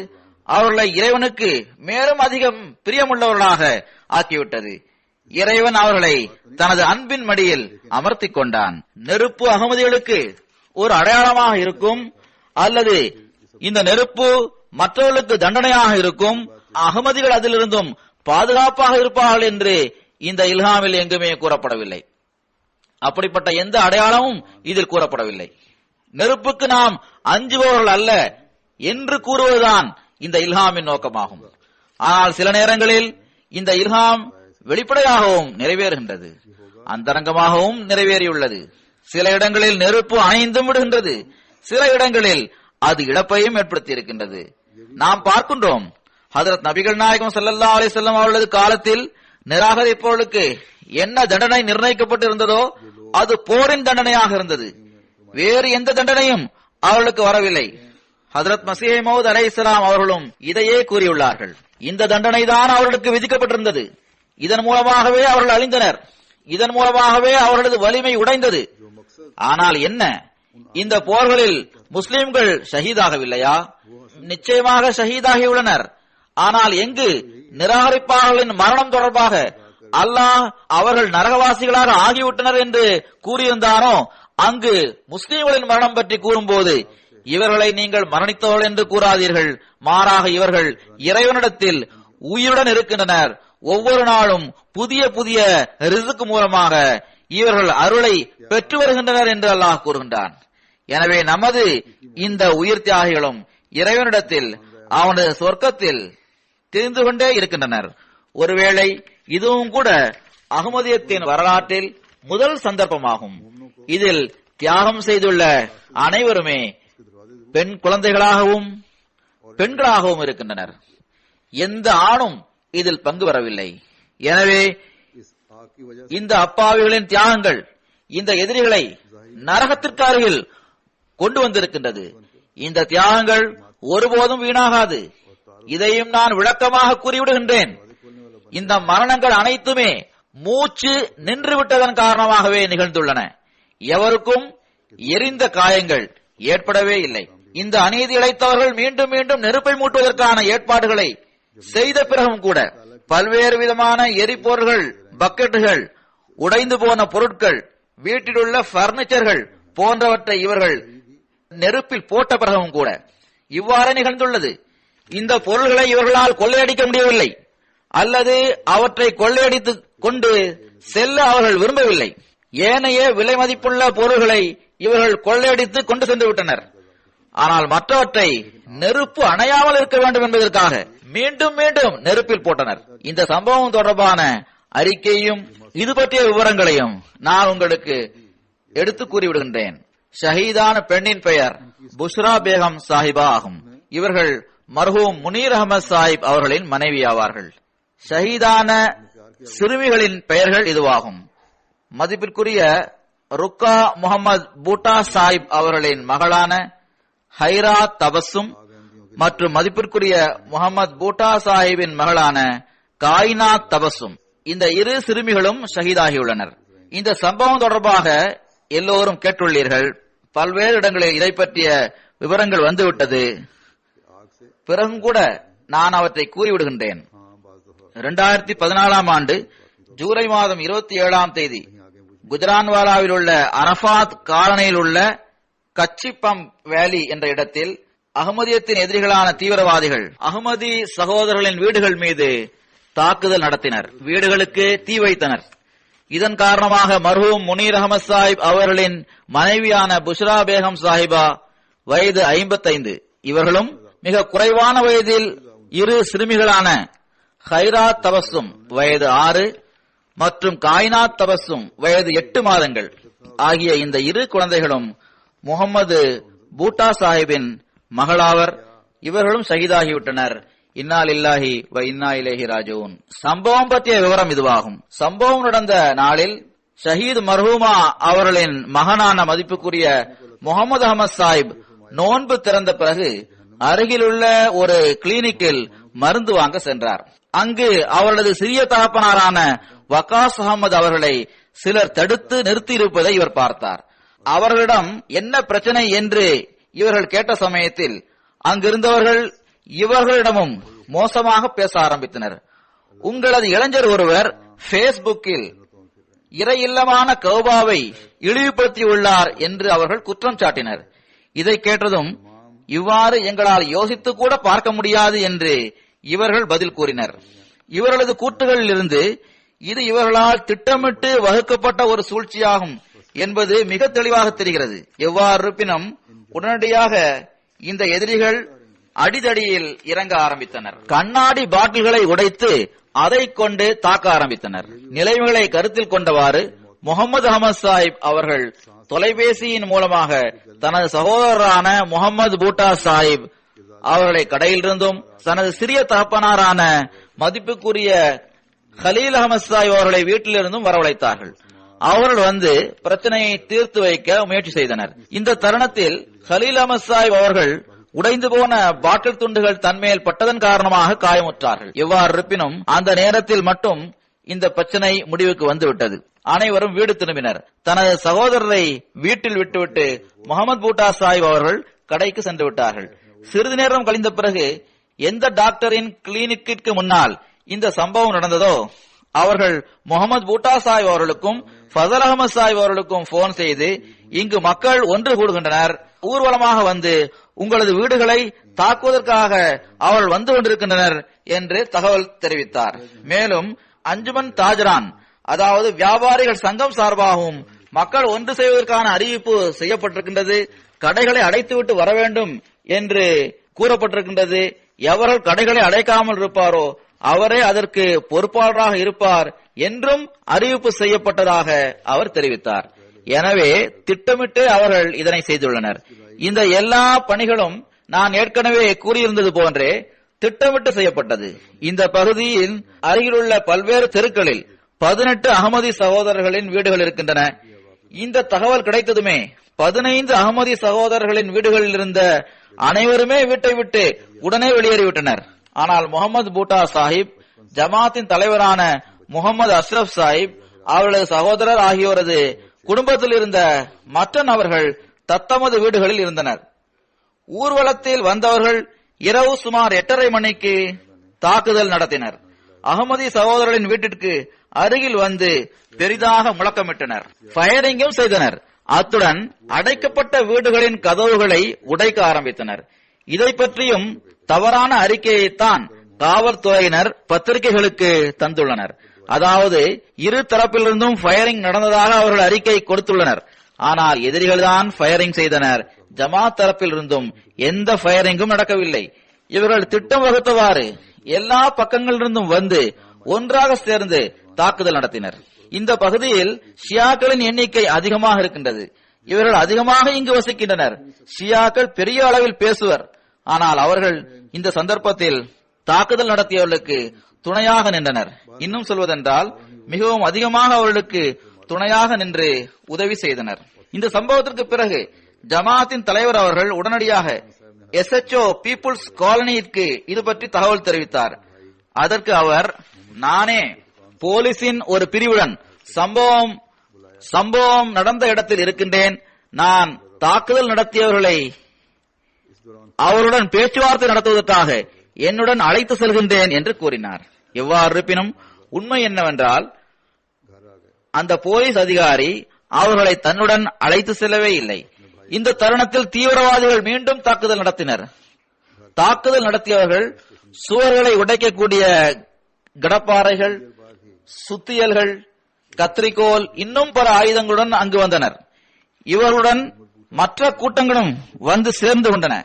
அவர்களை இறைவனுக்கு மேலும் அதிகம் பிரியமுள்ளவர்களாக ஆக்கிவிட்டது. இறைவன் அவர்களை தனது அன்பின் மடியில் அமர்த்திக் கொண்டான். நெருப்பு அகமதிகளுக்கு ஒரு அடையாளமாக இருக்கும், அல்லது இந்த நெருப்பு மற்றவர்களுக்கு தண்டனையாக இருக்கும். அகமதிகள் அதிலிருந்தும் பாதுகாப்பாக இருப்பார்கள் என்று இந்த இல்ஹாமில் எங்குமே கூறப்படவில்லை. அப்படிப்பட்ட எந்த அடையாளமும் இதில் கூறப்படவில்லை. நெருப்புக்கு நாம் அஞ்சுபவர்கள் அல்ல என்று கூறுவதுதான் இந்த இல்ஹாமின் நோக்கமாகும். ஆனால் சில நேரங்களில் இந்த இல்ஹாம் வெளிப்படையாகவும் நிறைவேறுகின்றது, அந்தரங்கமாகவும் நிறைவேறியுள்ளது. சில இடங்களில் நெருப்பு அணைந்தும் விடுகின்றது, சில இடங்களில் அது இழப்பையும் ஏற்படுத்தி இருக்கின்றது. நாம் பார்க்கின்றோம், ஹஜ்ரத் நபிகள் நாயகம் ஸல்லல்லாஹு அலைஹி வஸல்லம் அவர்களது காலத்தில் நிராகரிப்பவர்களுக்கு என்ன தண்டனை நிர்ணயிக்கப்பட்டிருந்ததோ அது போரின் தண்டனையாக இருந்தது. வேறு எந்த தண்டனையும் அவர்களுக்கு வரவில்லை. ஹஜ்ரத் மஸீஹ் மவ்ஊத் அலைஹிஸ்ஸலாம் அவர்களும் இதையே கூறியுள்ளார்கள். இந்த தண்டனை தான் அவர்களுக்கு விதிக்கப்பட்டிருந்தது. இதன் மூலமாகவே அவர்கள் அழிந்தனர், இதன் மூலமாகவே அவர்களது வலிமை உடைந்தது. ஆனால் என்ன, இந்த போர்களில் முஸ்லிம்கள் ஷஹீதாகவில்லையா? நிச்சயமாக ஷஹீதாகியுள்ளனர். ஆனால் எங்கு நிராகரிப்பாளர்களின் மரணம் தொடர்பாக அல்லாஹ் அவர்கள் நரகவாசிகளாக ஆகிவிட்டனர் என்று கூறியிருந்தானோ அங்கு முஸ்லிம்களின் மரணம் பற்றி கூறும்போது இவர்களை நீங்கள் மரணித்தவர்கள் என்று கூறாதீர்கள், மாறாக இவர்கள் இறைவனிடத்தில் உயிருடன் இருக்கின்றனர். ஒவ்வொரு நாளும் புதிய புதிய ரிஸ்க் மூலமாக இவர்கள் அருளை பெற்று வருகின்றனர் என்று அல்லாஹ் கூறுகின்றான். எனவே நமது இந்த உயிர் தியாகிகளும் இறைவனிடத்தில் அவனது சொர்க்கத்தில் தெரிந்து கொண்டே இருக்கின்றனர். ஒருவேளை இதுவும் கூட அகமதியத்தின் வரலாற்றில் முதல் சந்தர்ப்பமாகும். இதில் தியாகம் செய்துள்ள அனைவருமே பெண் குழந்தைகளாகவும் பெண்களாகவும் இருக்கின்றனர். எந்த ஆணும் இதில் பங்கு பெறவில்லை. எனவே இந்த அப்பாவிகளின் தியாகங்கள் இந்த எதிரிகளை நரகத்திற்கு அருகில் கொண்டு வந்திருக்கின்றது. இந்த தியாகங்கள் ஒருபோதும் வீணாகாது. இதையும் நான் விளக்கமாக கூறிவிடுகின்றேன். இந்த மரணங்கள் அனைத்துமே மூச்சு நின்று விட்டதன் காரணமாகவே நிகழ்ந்துள்ளன. எவருக்கும் எரிந்த காயங்கள் ஏற்படவே இல்லை. இந்த அநீதி இழைத்தவர்கள் மீண்டும் மீண்டும் நெருப்பை மூட்டுவதற்கான ஏற்பாடுகளை செய்த பிறகும் கூட பல்வேறு விதமான எரிபொருள்கள், பக்கெட்டுகள், உடைந்து போன பொருட்கள், வீட்டிலுள்ள பர்னிச்சர்கள் போன்றவற்றை இவர்கள் நெருப்பில் போட்ட பிறகும் கூட இவ்வாறு நிகழ்ந்துள்ளது. இந்த பொருள்களை இவர்களால் கொள்ளையடிக்க முடியவில்லை அல்லது அவற்றை கொள்ளையடித்து கொண்டு செல்ல அவர்கள் விரும்பவில்லை. ஏனைய விலை மதிப்புள்ள பொருள்களை இவர்கள் கொள்ளையடித்து கொண்டு சென்று விட்டனர். ஆனால் மற்றவற்றை நெருப்பு அணையாமல் இருக்க வேண்டும் என்பதற்காக மீண்டும் மீண்டும் நெருப்பில் போட்டனர். இந்த சம்பவம் தொடர்பான அறிக்கையும் இது பற்றிய விவரங்களையும் நான் உங்களுக்கு எடுத்து கூறிவிடுகின்றேன். ஷஹீதான பெண்ணின் பெயர் புஷ்ரா பேகம் சாஹிபா ஆகும். இவர்கள் மர்ஹூம் முனீர் அஹமது சாஹிப் அவர்களின் மனைவி ஆவார்கள். ஷஹீதான சிறுமிகளின் பெயர்கள் இதுவாகும். மதிப்பிற்குரிய ருக்கா முகமது பூட்டா சாஹிப் அவர்களின் மகளான ஹைரா தபசும் மற்றும் மதிப்பிற்குரிய முகமது பூட்டா சாஹிப்பின் மகளான காயினா தபசும். இந்த இரு சிறுமிகளும் ஷஹீதாகியுள்ளனர். இந்த சம்பவம் தொடர்பாக எல்லோரும் கேட்டுள்ளீர்கள். பல்வேறு இடங்களில் இதை பற்றிய விவரங்கள் வந்துவிட்டது. பிறகும் கூட நான் அவற்றை கூறிவிடுகின்றேன். 2014 ஆண்டு ஜூலை மாதம் 27ஆம் தேதி குஜரான்வாலாவில் உள்ள அரபாத் காலனியில் உள்ள கச்சிப்பம் வேலி என்ற இடத்தில் அகமதியத்தின் எதிரிகளான தீவிரவாதிகள் அகமதி சகோதரர்களின் வீடுகள் மீது தாக்குதல் நடத்தினர். வீடுகளுக்கு தீ வைத்தனர். இதன் காரணமாக மர்ஹூம் முனீர் அஹமது சாஹிப் அவர்களின் மனைவியான புஷ்ரா பேகம் சாஹிபா வயது 55, இவர்களும் மிக குறைவான வயதில் இரு சிறுமிகளான ஹைரா தபசும் வயது 6 மற்றும் காயினாத் தபசும் வயது 8 மாதங்கள் ஆகிய இந்த இரு குழந்தைகளும் முகமது பூட்டா சாஹிப்பின் மகளாவர். இவர்களும் ஷஹீதாகிவிட்டனர். இன்னா லில்லாஹி வ இன்னா இலைஹி ராஜிஊன். சம்பவம் பற்றிய விவரம் இதுவாகும். சம்பவம் நடந்த நாளில் ஷஹீத் மர்ஹூமா அவர்களின் மகனான மதிப்புக்குரிய முகமது அஹமது சாஹிப் நோன்பு திறந்த பிறகு அருகிலுள்ள ஒரு கிளினிக்கில் மருந்து வாங்க சென்றார். அங்கு அவரது சிறிய தகப்பனாரான வகாஸ் அகமது அவர்களை சிலர் தடுத்து நிறுத்தியிருப்பதை இவர் பார்த்தார். அவர்களிடம் என்ன பிரச்சனை என்று இவர்கள் கேட்ட சமயத்தில் அங்கிருந்தவர்கள் இவர்களிடமும் மோசமாக பேச ஆரம்பித்தனர். உங்களது இளைஞர் ஒருவர் பேஸ்புக்கில் இறை இல்லமான கௌபாவை இழிவுபடுத்தியுள்ளார் என்று அவர்கள் குற்றம் சாட்டினர். இதை கேட்டதும் இவ்வாறு எங்களால் யோசித்து கூட பார்க்க முடியாது என்று இவர்கள் பதில் கூறினர். இவர்களது கூற்றுகளில் இருந்து இது இவர்களால் திட்டமிட்டு வகுக்கப்பட்ட ஒரு சூழ்ச்சியாகும் என்பது மிக தெளிவாக தெரிகிறது. எவ்வாறு இருப்பினும் உடனடியாக இந்த எதிரிகள் அடிதடியில் இறங்க ஆரம்பித்தனர். கண்ணாடி பாட்டில்களை உடைத்து அதை கொண்டு தாக்க ஆரம்பித்தனர். நிலைமைகளை கருத்தில் கொண்டவாறு முகமது அஹமது சாஹிப் அவர்கள் தொலைபேசியின் மூலமாக தனது சகோதரரான முகமது பூட்டா சாஹிப் அவர்களை கடையிலிருந்தும் தனது சிறிய தகப்பனாரான மதிப்புக்குரிய ஹலீல் அஹமது சாஹிப் அவர்களை வீட்டிலிருந்தும் வரவழைத்தார்கள். அவர்கள் வந்து பிரச்சனையை தீர்த்து வைக்க முயற்சி செய்தனர். இந்த தருணத்தில் ஹலீல் அஹமது சாஹிப் அவர்கள் உடைந்து போன பாட்டில் துண்டுகள் தன்மேல் பட்டதன் காரணமாக காயமுற்றார்கள். எவ்வாறு இருப்பினும் அந்த நேரத்தில் மட்டும் இந்த பிரச்சனை முடிவுக்கு வந்துவிட்டது. அனைவரும் வீடு திரும்பினர். தனது சகோதரரை வீட்டில் விட்டுவிட்டு முகமது பூட்டா சாஹிப் அவர்கள் கடைக்கு சென்று விட்டார்கள். சிறிது நேரம் கழிந்த பிறகு எந்த டாக்டரின் கிளினிக்கிற்கு முன்னால் இந்த சம்பவம் நடந்ததோ அவர்கள் முகமது பூட்டா சாஹிப் அவர்களுக்கும் ஃபசல் அஹமது சாஹிப் அவர்களுக்கும் போன் செய்து இங்கு மக்கள் ஒன்று கூடுகின்றனர், ஊர்வலமாக வந்து உங்களது வீடுகளை தாக்குவதற்காக அவர்கள் வந்து கொண்டிருக்கின்றனர் என்று தகவல் தெரிவித்தார். மேலும் அஞ்சுமன் தாஜரான், அதாவது வியாபாரிகள் சங்கம் சார்பாகவும் மக்கள் ஒன்று செய்வதற்கான அறிவிப்பு செய்யப்பட்டிருக்கின்றது. கடைகளை அடைத்துவிட்டு வர வேண்டும் என்று கூறப்பட்டிருக்கின்றது. எவர்கள் கடைகளை அடைக்காமல் இருப்பாரோ அவரே அதற்கு பொறுப்பாளராக இருப்பார் என்றும் அறிவிப்பு செய்யப்பட்டதாக அவர் தெரிவித்தார். எனவே திட்டமிட்டு அவர்கள் இதனை செய்துள்ளனர். இந்த எல்லா பணிகளும் நான் ஏற்கனவே கூறியிருந்தது போன்றே திட்டமிட்டு செய்யப்பட்டது. இந்த பகுதியில் அருகிலுள்ள பல்வேறு தெருக்களில் 18 அகமதி சகோதரர்களின் வீடுகள் இருக்கின்றன. இந்த தகவல் கிடைத்ததுமே 15 அகமதி சகோதரர்களின் வீடுகளில் இருந்த அனைவருமே வீட்டை விட்டு உடனே வெளியேறிவிட்டனர். ஆனால் முகமது பூட்டா சாஹிப், ஜமாத்தின் தலைவரான முகமது அஷ்ரப் சாஹிப், அவர்களது சகோதரர் ஆகியோரது குடும்பத்தில் இருந்த மற்ற நபர்கள் தத்தமது வீடுகளில் இருந்தனர். ஊர்வலத்தில் வந்தவர்கள் இரவு சுமார் 8:30 மணிக்கு தாக்குதல் நடத்தினர். அகமதி சகோதரர்களின் வீட்டிற்கு அருகில் வந்து பெரிதாக முழக்கமிட்டனர். ஃபயரிங்கும் செய்தனர். அத்துடன் அடைக்கப்பட்ட வீடுகளின் கதவுகளை உடைக்க ஆரம்பித்தனர். இதை பற்றியும் தவறான அறிக்கையைத்தான் காவல்துறையினர் பத்திரிகைகளுக்கு தந்துள்ளனர். அதாவது இரு தரப்பிலிருந்தும் ஃபயரிங் நடந்ததாக அவர்கள் அறிக்கை கொடுத்துள்ளனர். ஆனால் எதிரிகள்தான் ஃபயரிங் செய்தனர். ஜமாத் தரப்பில் இருந்தும் எந்த ஃபயரிங்கும் நடக்கவில்லை. இவர்கள் திட்டம் வகுத்தவாறு எல்லா பக்கங்களிலிருந்தும் வந்து ஒன்றாக சேர்ந்து தாக்குதல் நடத்தினர். இந்த பகுதியில் ஷியாக்களின் எண்ணிக்கை அதிகமாக இருக்கின்றது. இவர்கள் அதிகமாக இங்கு வசிக்கின்றனர். ஷியாக்கள் பெரிய அளவில் பேசுவர். ஆனால் அவர்கள் இந்த சந்தர்ப்பத்தில் தாக்குதல் நடத்தியவர்களுக்கு துணையாக நின்றனர். இன்னும் சொல்வதென்றால் மிகவும் அதிகமாக அவர்களுக்கு துணையாக நின்று உதவி செய்தனர். இந்த சம்பவத்திற்கு பிறகு ஜமாத்தின் தலைவர் அவர்கள் உடனடியாக SHO பீப்புள்ஸ் காலனிக்கு இது பற்றி தகவல் தெரிவித்தார். அதற்கு அவர், நானே போலீசின் ஒரு பிரிவுடன் சம்பவம் நடந்த இடத்தில் இருக்கின்றேன். நான் தாக்குதல் நடத்தியவர்களை அவருடன் பேச்சுவார்த்தை நடத்துவதற்காக என்னுடன் அழைத்து செல்கின்றேன் என்று கூறினார். எவ்வாறு இருப்பினும் உண்மை என்னவென்றால் அந்த போலீஸ் அதிகாரி அவர்களை தன்னுடன் அழைத்து செல்லவே இல்லை. இந்த தருணத்தில் தீவிரவாதிகள் மீண்டும் தாக்குதல் நடத்தினர். தாக்குதல் நடத்தியவர்கள் சுவர்களை உடைக்கக்கூடிய கடப்பாறைகள், சுத்தியல்கள், கத்திரிக்கோல், இன்னும் பல ஆயுதங்களுடன் அங்கு வந்தனர். இவர்களுடன் மற்ற கூட்டங்களும் வந்து சேர்ந்து கொண்டன.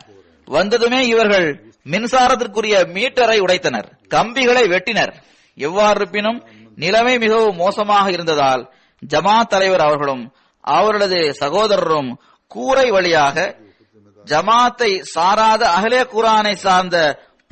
வந்ததுமே இவர்கள் மின்சாரத்திற்குரிய மீட்டரை உடைத்தனர், கம்பிகளை வெட்டினர். எவ்வாறு இருப்பினும் நிலைமை மிகவும் மோசமாக இருந்ததால் ஜமாத் தலைவர் அவர்களும் அவர்களது சகோதரரும் கூரை வழியாக ஜமாத்தை சாராத அஹ்லே குர்ஆனை சார்ந்த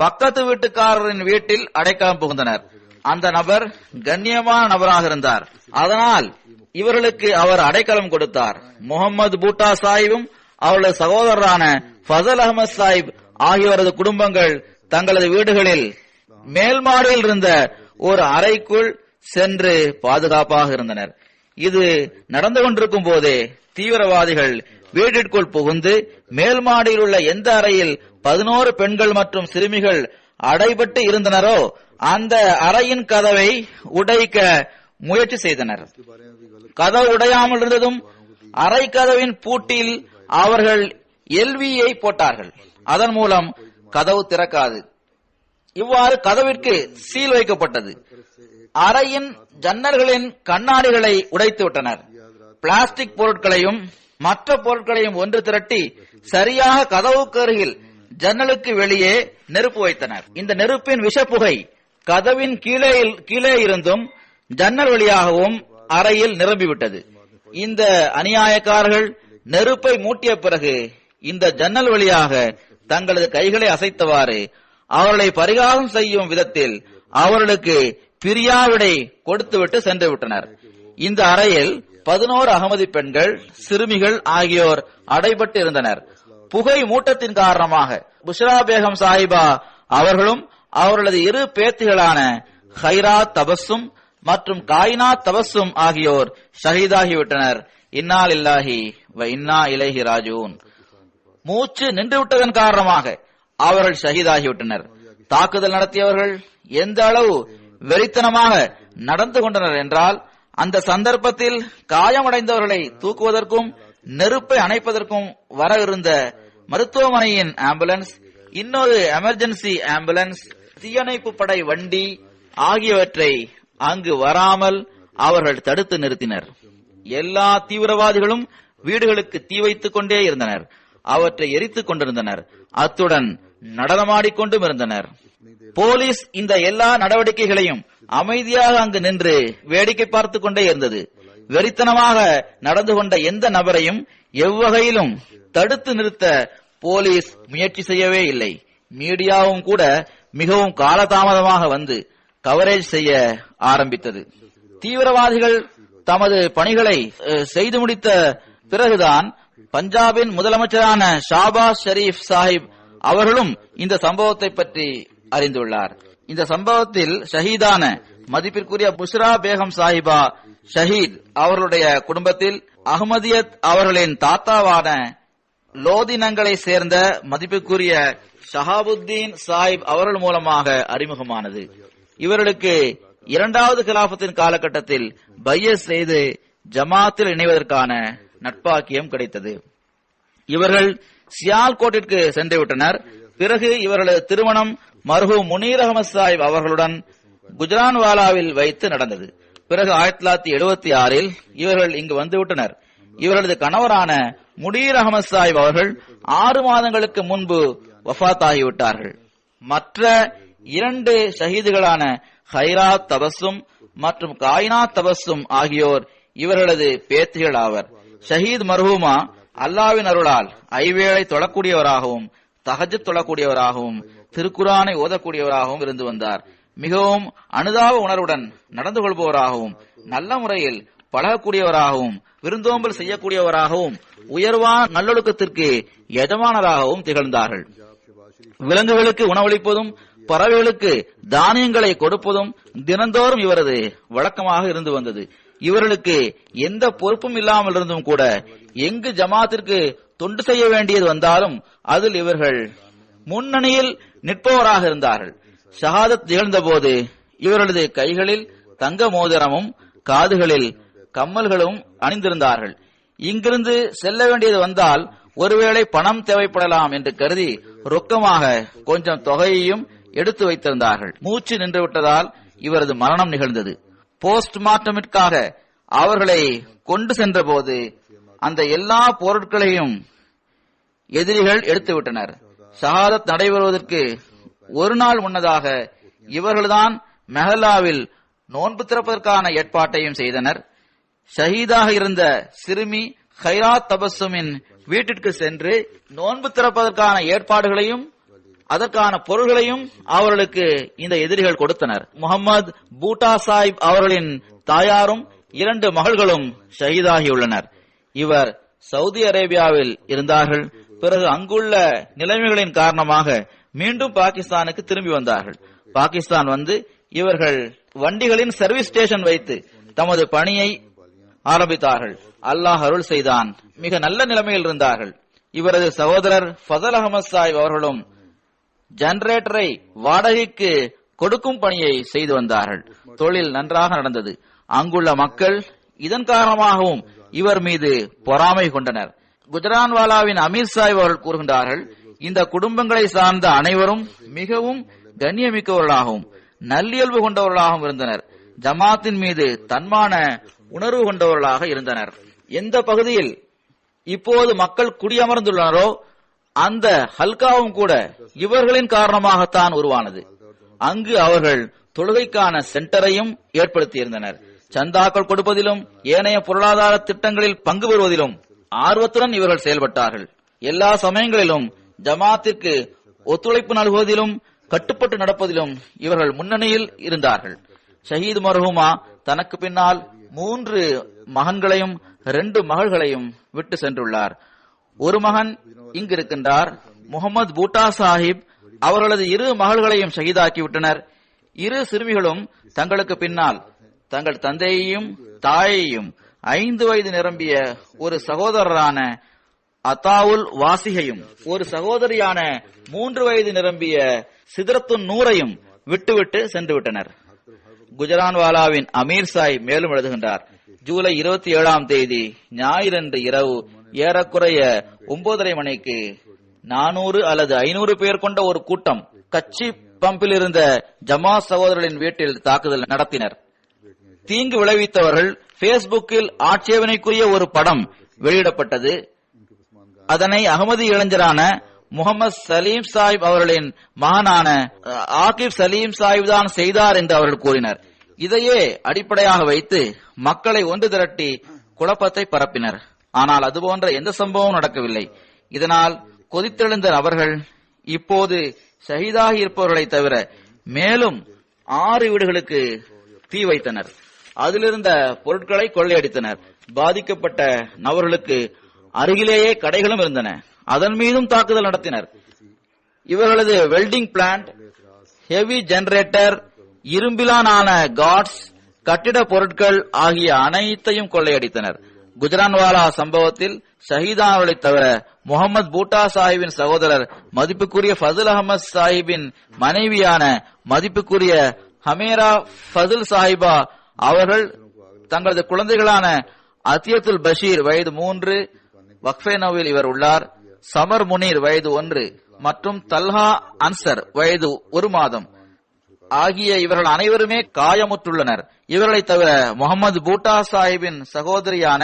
பக்கத்து வீட்டுக்காரரின் வீட்டில் அடைக்கலம் புகுந்தனர். அந்த நபர் கண்ணியமான நபராக இருந்தார். அதனால் இவர்களுக்கு அவர் அடைக்கலம் கொடுத்தார். முகமது பூட்டா சாஹிபும் அவரது சகோதரரான ஃபசல் அஹமது சாஹிப் ஆகியோரது குடும்பங்கள் தங்களது வீடுகளில் மேல் மாடியில் இருந்த ஒரு அறைக்குள் சென்று பாதுகாப்பாக இருந்தனர். இது நடந்து கொண்டிருக்கும் போதே தீவிரவாதிகள் வீட்டிற்குள் புகுந்து மேல் மாடியில் உள்ள எந்த அறையில் 11 பெண்கள் மற்றும் சிறுமிகள் அடைபட்டு இருந்தனரோ அந்த அறையின் கதவை உடைக்க முயற்சி செய்தனர். கதவு உடையாமல் இருந்ததும் அறை கதவின் பூட்டில் அவர்கள் LVயை போட்டார்கள். அதன் மூலம் கதவு திறக்காது. இவ்வாறு கதவிற்கு சீல் வைக்கப்பட்டது. அறையின் ஜன்னல்களின் கண்ணாடிகளை உடைத்து விட்டனர். பிளாஸ்டிக் பொருட்களையும் மற்ற பொருட்களையும் ஒன்று திரட்டி சரியாக கதவுக்கு அருகில் ஜன்னலுக்கு வெளியே நெருப்பு வைத்தனர். இந்த நெருப்பின் விஷப்புகை கதவின் கீழே இருந்தும் ஜன்னல் வழியாகவும் அறையில் நிரம்பிவிட்டது. இந்த அநியாயக்காரர்கள் நெருப்பை மூட்டிய பிறகு இந்த ஜன்னல் வழியாக தங்களது கைகளை அசைத்தவாறு அவர்களை பரிகாரம் செய்யும் விதத்தில் அவர்களுக்கு பிரியாவிடை கொடுத்துவிட்டு சென்று விட்டனர். இந்த அறையில் 11 அகமதி பெண்கள், சிறுமிகள் ஆகியோர் அடைபட்டு இருந்தனர். புகை மூட்டத்தின் காரணமாக புஷ்ரா பேகம் சாஹிபா அவர்களும் அவர்களது இரு பேத்திகளான ஹைராத் தபஸ்ஸும் மற்றும் காயினாத் தபஸ்ஸும் ஆகியோர் ஷஹீதாகிவிட்டனர். இன்னா லில்லாஹி வ இன்னா இலைஹி ராஜிஊன். மூச்சு நின்றுவிட்டதன் காரணமாக அவர்கள் ஷஹீதாகிவிட்டனர். தாக்குதல் நடத்தியவர்கள் எந்த அளவு வெறித்தனமாக நடந்து கொண்டனர் என்றால் அந்த சந்தர்ப்பத்தில் காயமடைந்தவர்களை தூக்குவதற்கும் நெருப்பை அணைப்பதற்கும் வர இருந்த மருத்துவமனையின் ஆம்புலன்ஸ், இன்னொரு எமர்ஜென்சி ஆம்புலன்ஸ், தீயணைப்பு படை வண்டி ஆகியவற்றை அங்கு வராமல் அவர்கள் தடுத்து நிறுத்தினர். எல்லா தீவிரவாதிகளும் வீடுகளுக்கு தீ வைத்துக் கொண்டே இருந்தனர். அவற்றை எரித்துக் கொண்டிருந்தனர். அத்துடன் நடனமாடிக்கொண்டும் இருந்தனர். போலீஸ் இந்த எல்லா நடவடிக்கைகளையும் அமைதியாக அங்கு நின்று வேடிக்கை பார்த்துக் கொண்டே இருந்தது. வெறித்தனமாக நடந்து கொண்ட எந்த நபரையும் எவ்வகையிலும் தடுத்து நிறுத்த போலீஸ் முயற்சி செய்யவே இல்லை. மீடியாவும் கூட மிகவும் காலதாமதமாக வந்து கவரேஜ் செய்ய ஆரம்பித்தது. தீவிரவாதிகள் தமது பணிகளை செய்து முடித்த பிறகுதான் பஞ்சாபின் முதலமைச்சரான ஷாபாஸ் ஷரீப் சாஹிப் அவர்களும் இந்த சம்பவத்தை பற்றி அறிந்துள்ளார். இந்த சம்பவத்தில் ஷஹீதான மதிப்பிற்குரிய புஷ்ரா பேகம் சாஹிபா ஷஹீத் அவர்களுடைய குடும்பத்தில் அஹ்மதியத் அவர்களின் தாத்தாவான லோதினங்களை சேர்ந்த மதிப்பிற்குரிய ஷஹாபுத்தீன் சாஹிப் அவர்கள் மூலமாக அறிமுகமானது. இவர்களுக்கு இரண்டாவது கிலாபத்தின் காலகட்டத்தில் பையத் செய்து ஜமாத்தில் இணைவதற்கான நட்பாக்கியம் கிடைத்தது. இவர்கள் சியால்கோட்டிற்கு சென்று விட்டனர். பிறகு இவர்களது திருமணம் மர்ஹூம் முனீர் அகமது சாஹிப் அவர்களுடன் குஜ்ரான்வாலாவில் வைத்து நடந்தது. பிறகு 1976 இவர்கள் இங்கு வந்துவிட்டனர். இவர்களது கணவரான முனீர் அகமது சாஹிப் அவர்கள் 6 மாதங்களுக்கு முன்பு வஃபாத் ஆகிவிட்டார்கள். மற்ற 2 ஷஹீதுகளான ஹைராத் தபஸ்ஸும் மற்றும் காயினாத் தபஸ்ஸும் ஆகியோர் இவர்களது பேத்திகள் ஆவர். ஷஹீத் மர்ஹூமா அல்லாவின் அருளால் ஐவேளை தொழக்கூடியவராகவும் தஹஜ்ஜத் தொழக்கூடியவராகவும் திருக்குரானை ஓதக்கூடியவராகவும் இருந்து வந்தார். மிகவும் அனுதாப உணர்வுடன் நடந்து கொள்பவராகவும் நல்ல முறையில் பழகக்கூடியவராகவும் விருந்தோம்பல் செய்யக்கூடியவராகவும் உயர்வான நல்லொழுக்கத்திற்கு எஜமானராகவும் திகழ்ந்தார்கள். விலங்குகளுக்கு உணவளிப்பதும் பறவைகளுக்கு தானியங்களை கொடுப்பதும் தினந்தோறும் இவரது வழக்கமாக இருந்து வந்தது. இவர்களுக்கு எந்த பொறுப்பும் இல்லாமல் இருந்தும் கூட எங்கு ஜமாத்திற்கு தொண்டு செய்ய வேண்டியது வந்தாலும் அதில் இவர்கள் முன்னணியில் நிற்பவராக இருந்தார்கள். ஷஹாதத் நிகழ்ந்த போது இவர்களது கைகளில் தங்க மோதிரமும் காதுகளில் கம்மல்களும் அணிந்திருந்தார்கள். இங்கிருந்து செல்ல வேண்டியது வந்தால் ஒருவேளை பணம் தேவைப்படலாம் என்று கருதி ரொக்கமாக கொஞ்சம் தொகையையும் எடுத்து வைத்திருந்தார்கள். மூச்சு நின்று விட்டதால் இவரது மரணம் நிகழ்ந்தது. போஸ்ட்மார்ட்டமிற்காக அவர்களை கொண்டு சென்ற போது அந்த எல்லா பொருட்களையும் எதிரிகள் எடுத்துவிட்டனர். ஷஹாதத் நடைபெறுவதற்கு ஒரு நாள் முன்னதாக இவர்கள்தான் மெஹல்லாவில் நோன்பு திறப்பதற்கான ஏற்பாட்டையும் செய்தனர். ஷஹீதாக இருந்த சிறுமி ஹைராத் தபஸ்ஸுமின் வீட்டிற்கு சென்று நோன்பு திறப்பதற்கான ஏற்பாடுகளையும் அதற்கான பொருள்களையும் அவர்களுக்கு இந்த எதிரிகள் கொடுத்தனர். முகமது பூட்டா சாஹிப் அவர்களின் தாயாரும் 2 மகள்களும் ஷஹீதாகியுள்ளனர். இவர் சவுதி அரேபியாவில் இருந்தார்கள். பிறகு அங்குள்ள நிலைமைகளின் காரணமாக மீண்டும் பாகிஸ்தானுக்கு திரும்பி வந்தார்கள். பாகிஸ்தான் வந்து இவர்கள் வண்டிகளின் சர்வீஸ் ஸ்டேஷன் வைத்து தமது பணியை ஆரம்பித்தார்கள். அல்லாஹ் அருள் செய்தான். மிக நல்ல நிலைமையில் இருந்தார்கள். இவரது சகோதரர் ஃபதல் அகமது சாஹிப் அவர்களும் ஜெனரேட்டரை வாடகைக்கு கொடுக்கும் பணியை செய்து வந்தார்கள். தொழில் நன்றாக நடந்தது. அங்குள்ள மக்கள் இதன் காரணமாகவும் இவர் மீது பொறாமை கொண்டனர். குஜ்ரான்வாலாவின் அமீர் சாஹிப் அவர்கள் கூறுகின்றார்கள், இந்த குடும்பங்களை சார்ந்த அனைவரும் மிகவும் கண்ணியமிக்கவர்களாகவும் நல்லியல்பு கொண்டவர்களாகவும் இருந்தனர். ஜமாத்தின் மீது தன்மான உணர்வு கொண்டவர்களாக இருந்தனர். எந்த பகுதியில் இப்போது மக்கள் குடியமர்ந்துள்ளனரோ அந்த ஹல்காவும் கூட இவர்களின் காரணமாகத்தான் உருவானது. அங்கு அவர்கள் தொழுகைக்கான சென்டரையும் ஏற்படுத்தியிருந்தனர். சந்தாக்கள் கொடுப்பதிலும் ஏனைய பொருளாதார திட்டங்களில் பங்கு பெறுவதிலும் ஆர்வத்துடன் இவர்கள் செயல்பட்டார்கள். எல்லா சமயங்களிலும் ஜமாத்திற்கு ஒத்துழைப்பு நல்குவதிலும் கட்டுப்பட்டு நடப்பதிலும் இவர்கள் முன்னணியில் இருந்தார்கள். ஷஹீத் மர்ஹூமா தனக்கு பின்னால் 3 மகன்களையும் 2 மகள்களையும் விட்டு சென்றுள்ளார். ஒரு மகன் இங்கு இருக்கின்றார். முகமது பூட்டா சாஹிப் அவர்களது 2 மகள்களையும் ஷஹீதாக்கிவிட்டனர். 2 சிறுமிகளும் தங்களுக்கு பின்னால் தங்கள் தந்தையையும் தாயையும் 5 வயது நிரம்பிய ஒரு சகோதரரான அத்தாவுல் வாசிகையும் ஒரு சகோதரியான 3 வயது நிரம்பிய சிதரத்துன் நூரையும் விட்டுவிட்டு சென்று விட்டனர். குஜ்ரான்வாலாவின் அமீர் சாஹிப் மேலும் எழுதுகின்றார், ஜூலை 27ஆம் தேதி ஞாயிறன்று இரவு ஏறக்குறைய 9:30 மணிக்கு 400 அல்லது 500 பேர் கொண்ட ஒரு கூட்டம் கச்சி பம்பில் இருந்த ஜமாத் சகோதரர்களின் வீட்டில் தாக்குதல் நடத்தினர். தீங்கு விளைவித்தவர்கள் பேஸ்புக்கில் ஆட்சேபனைக்குரிய ஒரு படம் வெளியிடப்பட்டது. அதனை அகமது இளைஞரான முகமது சலீம் சாஹிப் அவர்களின் மகனான ஆகிப் சலீம் சாஹிப் தான் செய்தார் என்று அவர்கள் கூறினர். இதையே அடிப்படையாக வைத்து மக்களை ஒன்று திரட்டி குழப்பத்தை பரப்பினர். ஆனால் அதுபோன்ற எந்த சம்பவமும் நடக்கவில்லை. இதனால் கொதித்தெழுந்த நபர்கள் இப்போது ஷஹீதாகி இருப்பவர்களை தவிர மேலும் 6 வீடுகளுக்கு தீ வைத்தனர். அதிலிருந்த பொருட்களை கொள்ளையடித்தனர். பாதிக்கப்பட்ட நபர்களுக்கு அருகிலேயே கடைகளும் இருந்தன. அதன் மீதும் தாக்குதல் நடத்தினர். இவர்களது வெல்டிங் பிளான்ட், ஹெவி ஜெனரேட்டர், இரும்பிலான காட்ஸ், கட்டிட பொருட்கள் ஆகிய அனைத்தையும் கொள்ளையடித்தனர். குஜ்ரான்வாலா சம்பவத்தில் ஷஹீதானவர்களை தவிர முகமது பூட்டா சாஹிபின் சகோதரர் மதிப்புக்குரிய ஃபதுல் அகமது சாஹிபின் மனைவியான மதிப்புக்குரிய ஹமேரா ஃபதுல் சாஹிபா அவர்கள் தங்களது குழந்தைகளான அத்தியத்துல் பஷீர் வயது 3, வக்ஃபே நோவில் இவர் உள்ளார், சமர் முனீர் வயது 1 மற்றும் தல்ஹா அன்சர் வயது 1 மாதம் ஆகிய இவர்கள் அனைவருமே காயமுற்றுள்ளனர். இவர்களை தவிர முகமது பூட்டா சாஹிபின் சகோதரியான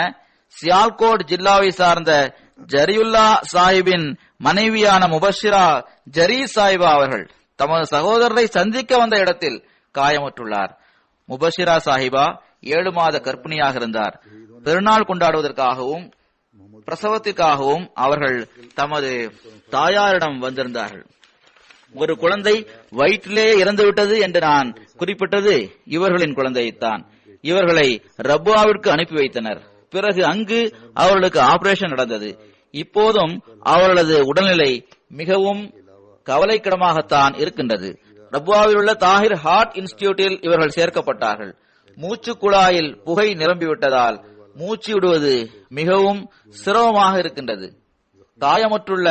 சியால்கோட் ஜில்லாவை சார்ந்த ஜரியுல்லா சாஹிபின் மனைவியான முபஷிரா ஜரி சாஹிபா அவர்கள் தமது சகோதரரை சந்திக்க வந்த இடத்தில் காயமுற்றுள்ளார். முபஷிரா சாஹிபா 7 மாத கர்ப்பிணியாக இருந்தார். பெருநாள் கொண்டாடுவதற்காகவும் பிரசவத்திற்காகவும் அவர்கள் தமது தாயாரிடம் வந்திருந்தார்கள். ஒரு குழந்தை வயிற்றிலே இறந்துவிட்டது என்று நான் குறிப்பிட்டது இவர்களின் குழந்தையைத்தான். இவர்களை ரப்புவாவிற்கு அனுப்பி வைத்தனர். பிறகு அங்கு அவர்களுக்கு ஆபரேஷன் நடந்தது. இப்போதும் அவர்களது உடல்நிலை மிகவும் கவலைக்கிடமாகத்தான் இருக்கின்றது. ரப்புவாவில் உள்ள தாஹிர் ஹார்ட் இன்ஸ்டிடியூட்டில் இவர்கள் சேர்க்கப்பட்டார்கள். மூச்சு குழாயில் புகை நிரம்பிவிட்டதால் மூச்சு விடுவது மிகவும் சிரமமாக இருக்கின்றது. காயமுற்றுள்ள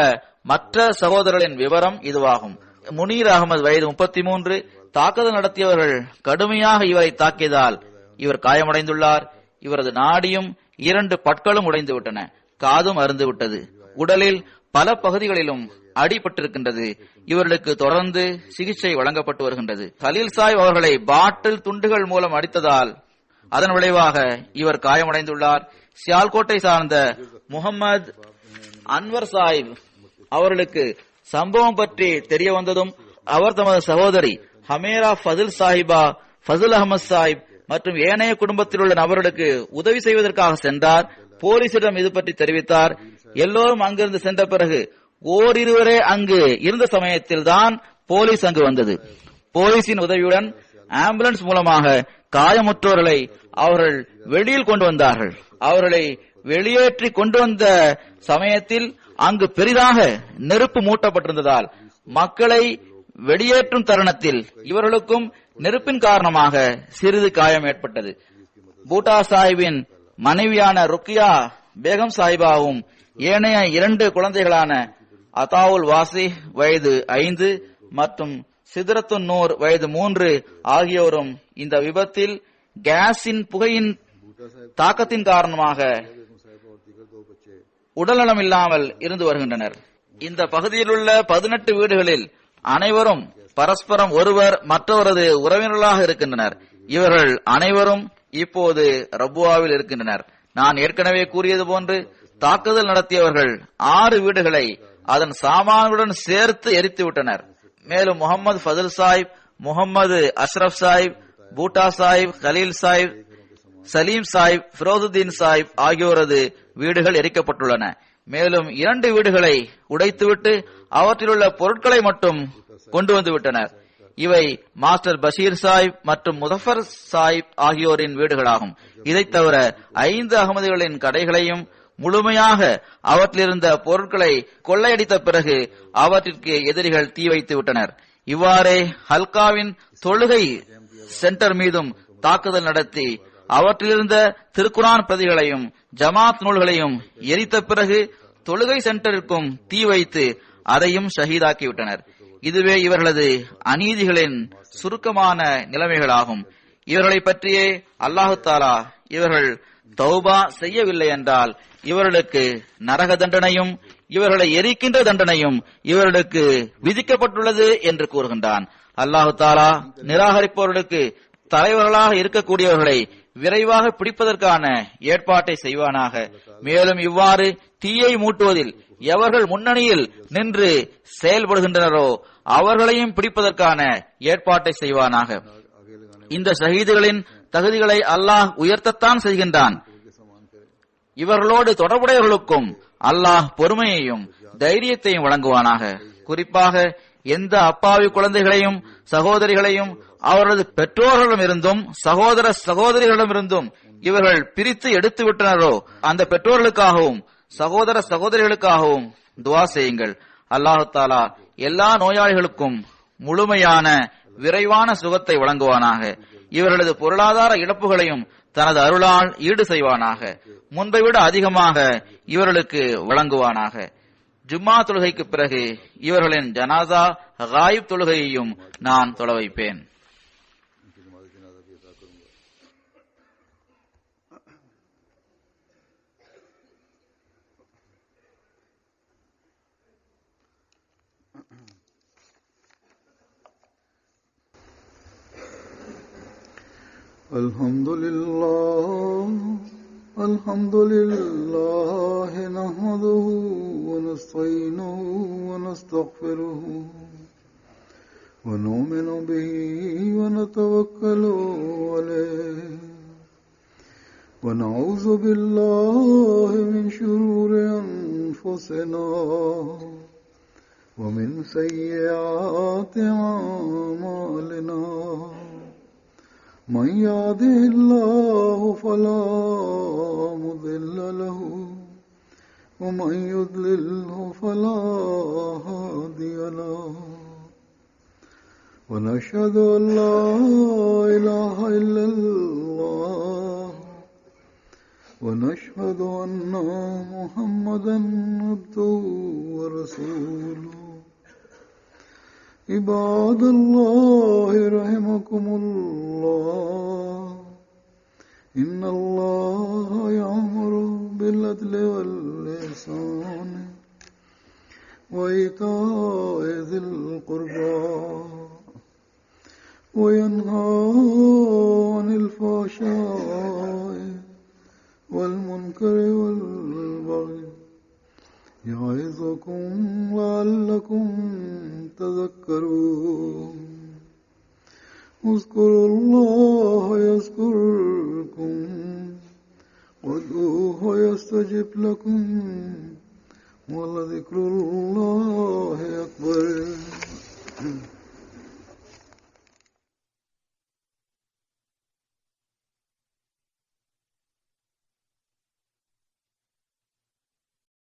மற்ற சகோதரர்களின் விவரம் இதுவாகும். முனீர் அகமது வயது 33. தாக்குதல் நடத்தியவர்கள் கடுமையாக இவரை தாக்கியதால் இவர் காயமடைந்துள்ளார். இவரது நாடியும் 2 பற்களும் உடைந்து விட்டன, காதும் அருந்து விட்டது. உடலில் பல பகுதிகளிலும் அடிபட்டிருக்கின்றது. இவர்களுக்கு தொடர்ந்து சிகிச்சை வழங்கப்பட்டு வருகின்றது. கலீல் சாஹிப் அவர்களை பாட்டில் துண்டுகள் மூலம் அடித்ததால் அதன் விளைவாக இவர் காயமடைந்துள்ளார். சியால்கோட்டை சார்ந்த முகமது அன்வர் சாஹிப் அவர்களுக்கு சம்பவம் பற்றி தெரிய வந்ததும் அவர் தமது சகோதரி ஹமேரா ஃபதுல் சாஹிபா, ஃபதுல் அகமது சாஹிப் மற்றும் ஏனைய குடும்பத்தில் உள்ள நபர்களுக்கு உதவி செய்வதற்காக சென்றார். போலீசிடம் இது பற்றி தெரிவித்தார். எல்லோரும் அங்கிருந்து சென்ற பிறகு ஓரிருவரே அங்கு இருந்த சமயத்தில் தான் போலீஸ் அங்கு வந்தது. போலீசின் உதவியுடன் ஆம்புலன்ஸ் மூலமாக காயமுற்றோர்களை அவர்கள் வெளியில் கொண்டு வந்தார்கள். அவர்களை வெளியேற்றி கொண்டு வந்த சமயத்தில் அங்கு பெரிதாக நெருப்பு மூட்டப்பட்டிருந்ததால் மக்களை வெளியேற்றும் தருணத்தில் இவர்களுக்கும் நெருப்பின் காரணமாக சிறிது காயம் ஏற்பட்டது. பூட்டா சாஹிபின் மனைவியான ருக்கியா பேகம் சாஹிபாவும் ஏனைய 2 குழந்தைகளான அதாவுல் வாசி வயது 5 மற்றும் சிதரத்துன் நூர் வயது 3 ஆகியோரும் இந்த விபத்தில் கேஸின் புகையின் தாக்கத்தின் காரணமாக உடல்நலம் இல்லாமல் இருந்து வருகின்றனர். இந்த பகுதியில் உள்ள 18 வீடுகளில் அனைவரும் பரஸ்பரம் ஒருவர் மற்றவரது உறவினர்களாக இருக்கின்றனர். இவர்கள் அனைவரும் இப்போது ரப்புவாவில் இருக்கின்றனர். நான் ஏற்கனவே கூறியது போன்று தாக்குதல் நடத்தியவர்கள் 6 வீடுகளை அதன் சாமான்களுடன் சேர்த்து எரித்து விட்டனர். மேலும் முகமது ஃபதுல் சாஹிப், முகமது அஷ்ரப் சாஹிப், பூட்டா சாஹிப், கலீல் சாஹிப், சலீம் சாஹிப், ஃபிரோசுதீன் சாஹிப் ஆகியோரது வீடுகள் எரிக்கப்பட்டுள்ளன. மேலும் 2 வீடுகளை உடைத்துவிட்டு அவற்றில் உள்ள பொருட்களை மட்டும் கொண்டு வந்து விட்டனர். இவை மாஸ்டர் பஷீர் சாஹிப் மற்றும் முசஃபர் சாஹிப் ஆகியோரின் வீடுகளாகும். இதைத் தவிர 5 அகமதிகளின் கடைகளையும் முழுமையாக அவற்றிலிருந்த பொருட்களை கொள்ளையடித்த பிறகு அவற்றிற்கு எதிரிகள் தீ வைத்து விட்டனர். இவ்வாறே ஹல்காவின் தொழுகை சென்டர் மீதும் தாக்குதல் நடத்தி அவற்றிலிருந்த திருக்குரான் பிரதிகளையும் ஜமாத் நூல்களையும் எரித்த பிறகு தொழுகை சென்டருக்கும் தீ வைத்து அதையும் ஷஹீதாக்கிவிட்டனர். இதுவே இவர்களது அநீதிகளின் சுருக்கமான நிலைமைகளாகும். இவர்களை பற்றியே அல்லாஹு தாலா இவர்கள் தௌபா செய்யவில்லை என்றால் இவர்களுக்கு நரக தண்டனையும் இவர்களை எரிக்கின்ற தண்டனையும் இவர்களுக்கு விதிக்கப்பட்டுள்ளது என்று கூறுகின்றான். அல்லாஹு தாலா நிராகரிப்பவர்களுக்கு தலைவர்களாக இருக்கக்கூடியவர்களை விரைவாக பிடிப்பதற்கான ஏற்பாட்டை செய்வானாக. மேலும் இவ்வாறு தீயை மூட்டுவதில் எவர்கள் முன்னணியில் நின்று செயல்படுகின்றனரோ அவர்களையும் பிடிப்பதற்கான ஏற்பாட்டை செய்வானாக. இந்த ஷஹீதுகளின் தகுதிகளை அல்லாஹ் உயர்த்தத்தான் செய்கின்றான். இவர்களோடு தொடர்புடையவர்களுக்கும் அல்லாஹ் பொறுமையையும் தைரியத்தையும் வழங்குவானாக. குறிப்பாக எந்த அப்பாவி குழந்தைகளையும் சகோதரிகளையும் அவரது பெற்றோர்களிடமிருந்தும் சகோதர சகோதரிகளிடமிருந்தும் இவர்கள் பிரித்து எடுத்து விட்டனரோ அந்த பெற்றோர்களுக்காகவும் சகோதர சகோதரிகளுக்காகவும் துவா செய்யுங்கள். அல்லாஹு தாலா எல்லா நோயாளிகளுக்கும் முழுமையான விரைவான சுகத்தை வழங்குவானாக. இவர்களது பொருளாதார இழப்புகளையும் தனது அருளால் ஈடு செய்வானாக. முன்பை விட அதிகமாக இவர்களுக்கு வழங்குவானாக. ஜும்மா தொழுகைக்கு பிறகு இவர்களின் ஜனாசா காயிப் தொழுகையையும் நான் தொழ வைப்பேன். الحمد لله نحمده ونستعينه ونستغفره ونؤمن به ونتوكل عليه ونعوذ بالله من شرور أنفسنا ومن سيئات أعمالنا من يهده الله فلا مضل له ومن يضلله فلا هادي له ونشهد أن لا إله إلا الله ونشهد أن محمدا عبده ورسوله عباد الله رحمكم الله إن الله يأمر بالعدل والإحسان وإيتاء ذي القربى وينهى عن الفحشاء والمنكر والبغي يعظكم لعلكم تذكرون اذكروا الله يذكركم وادعوه يستجب لكم ولذكر الله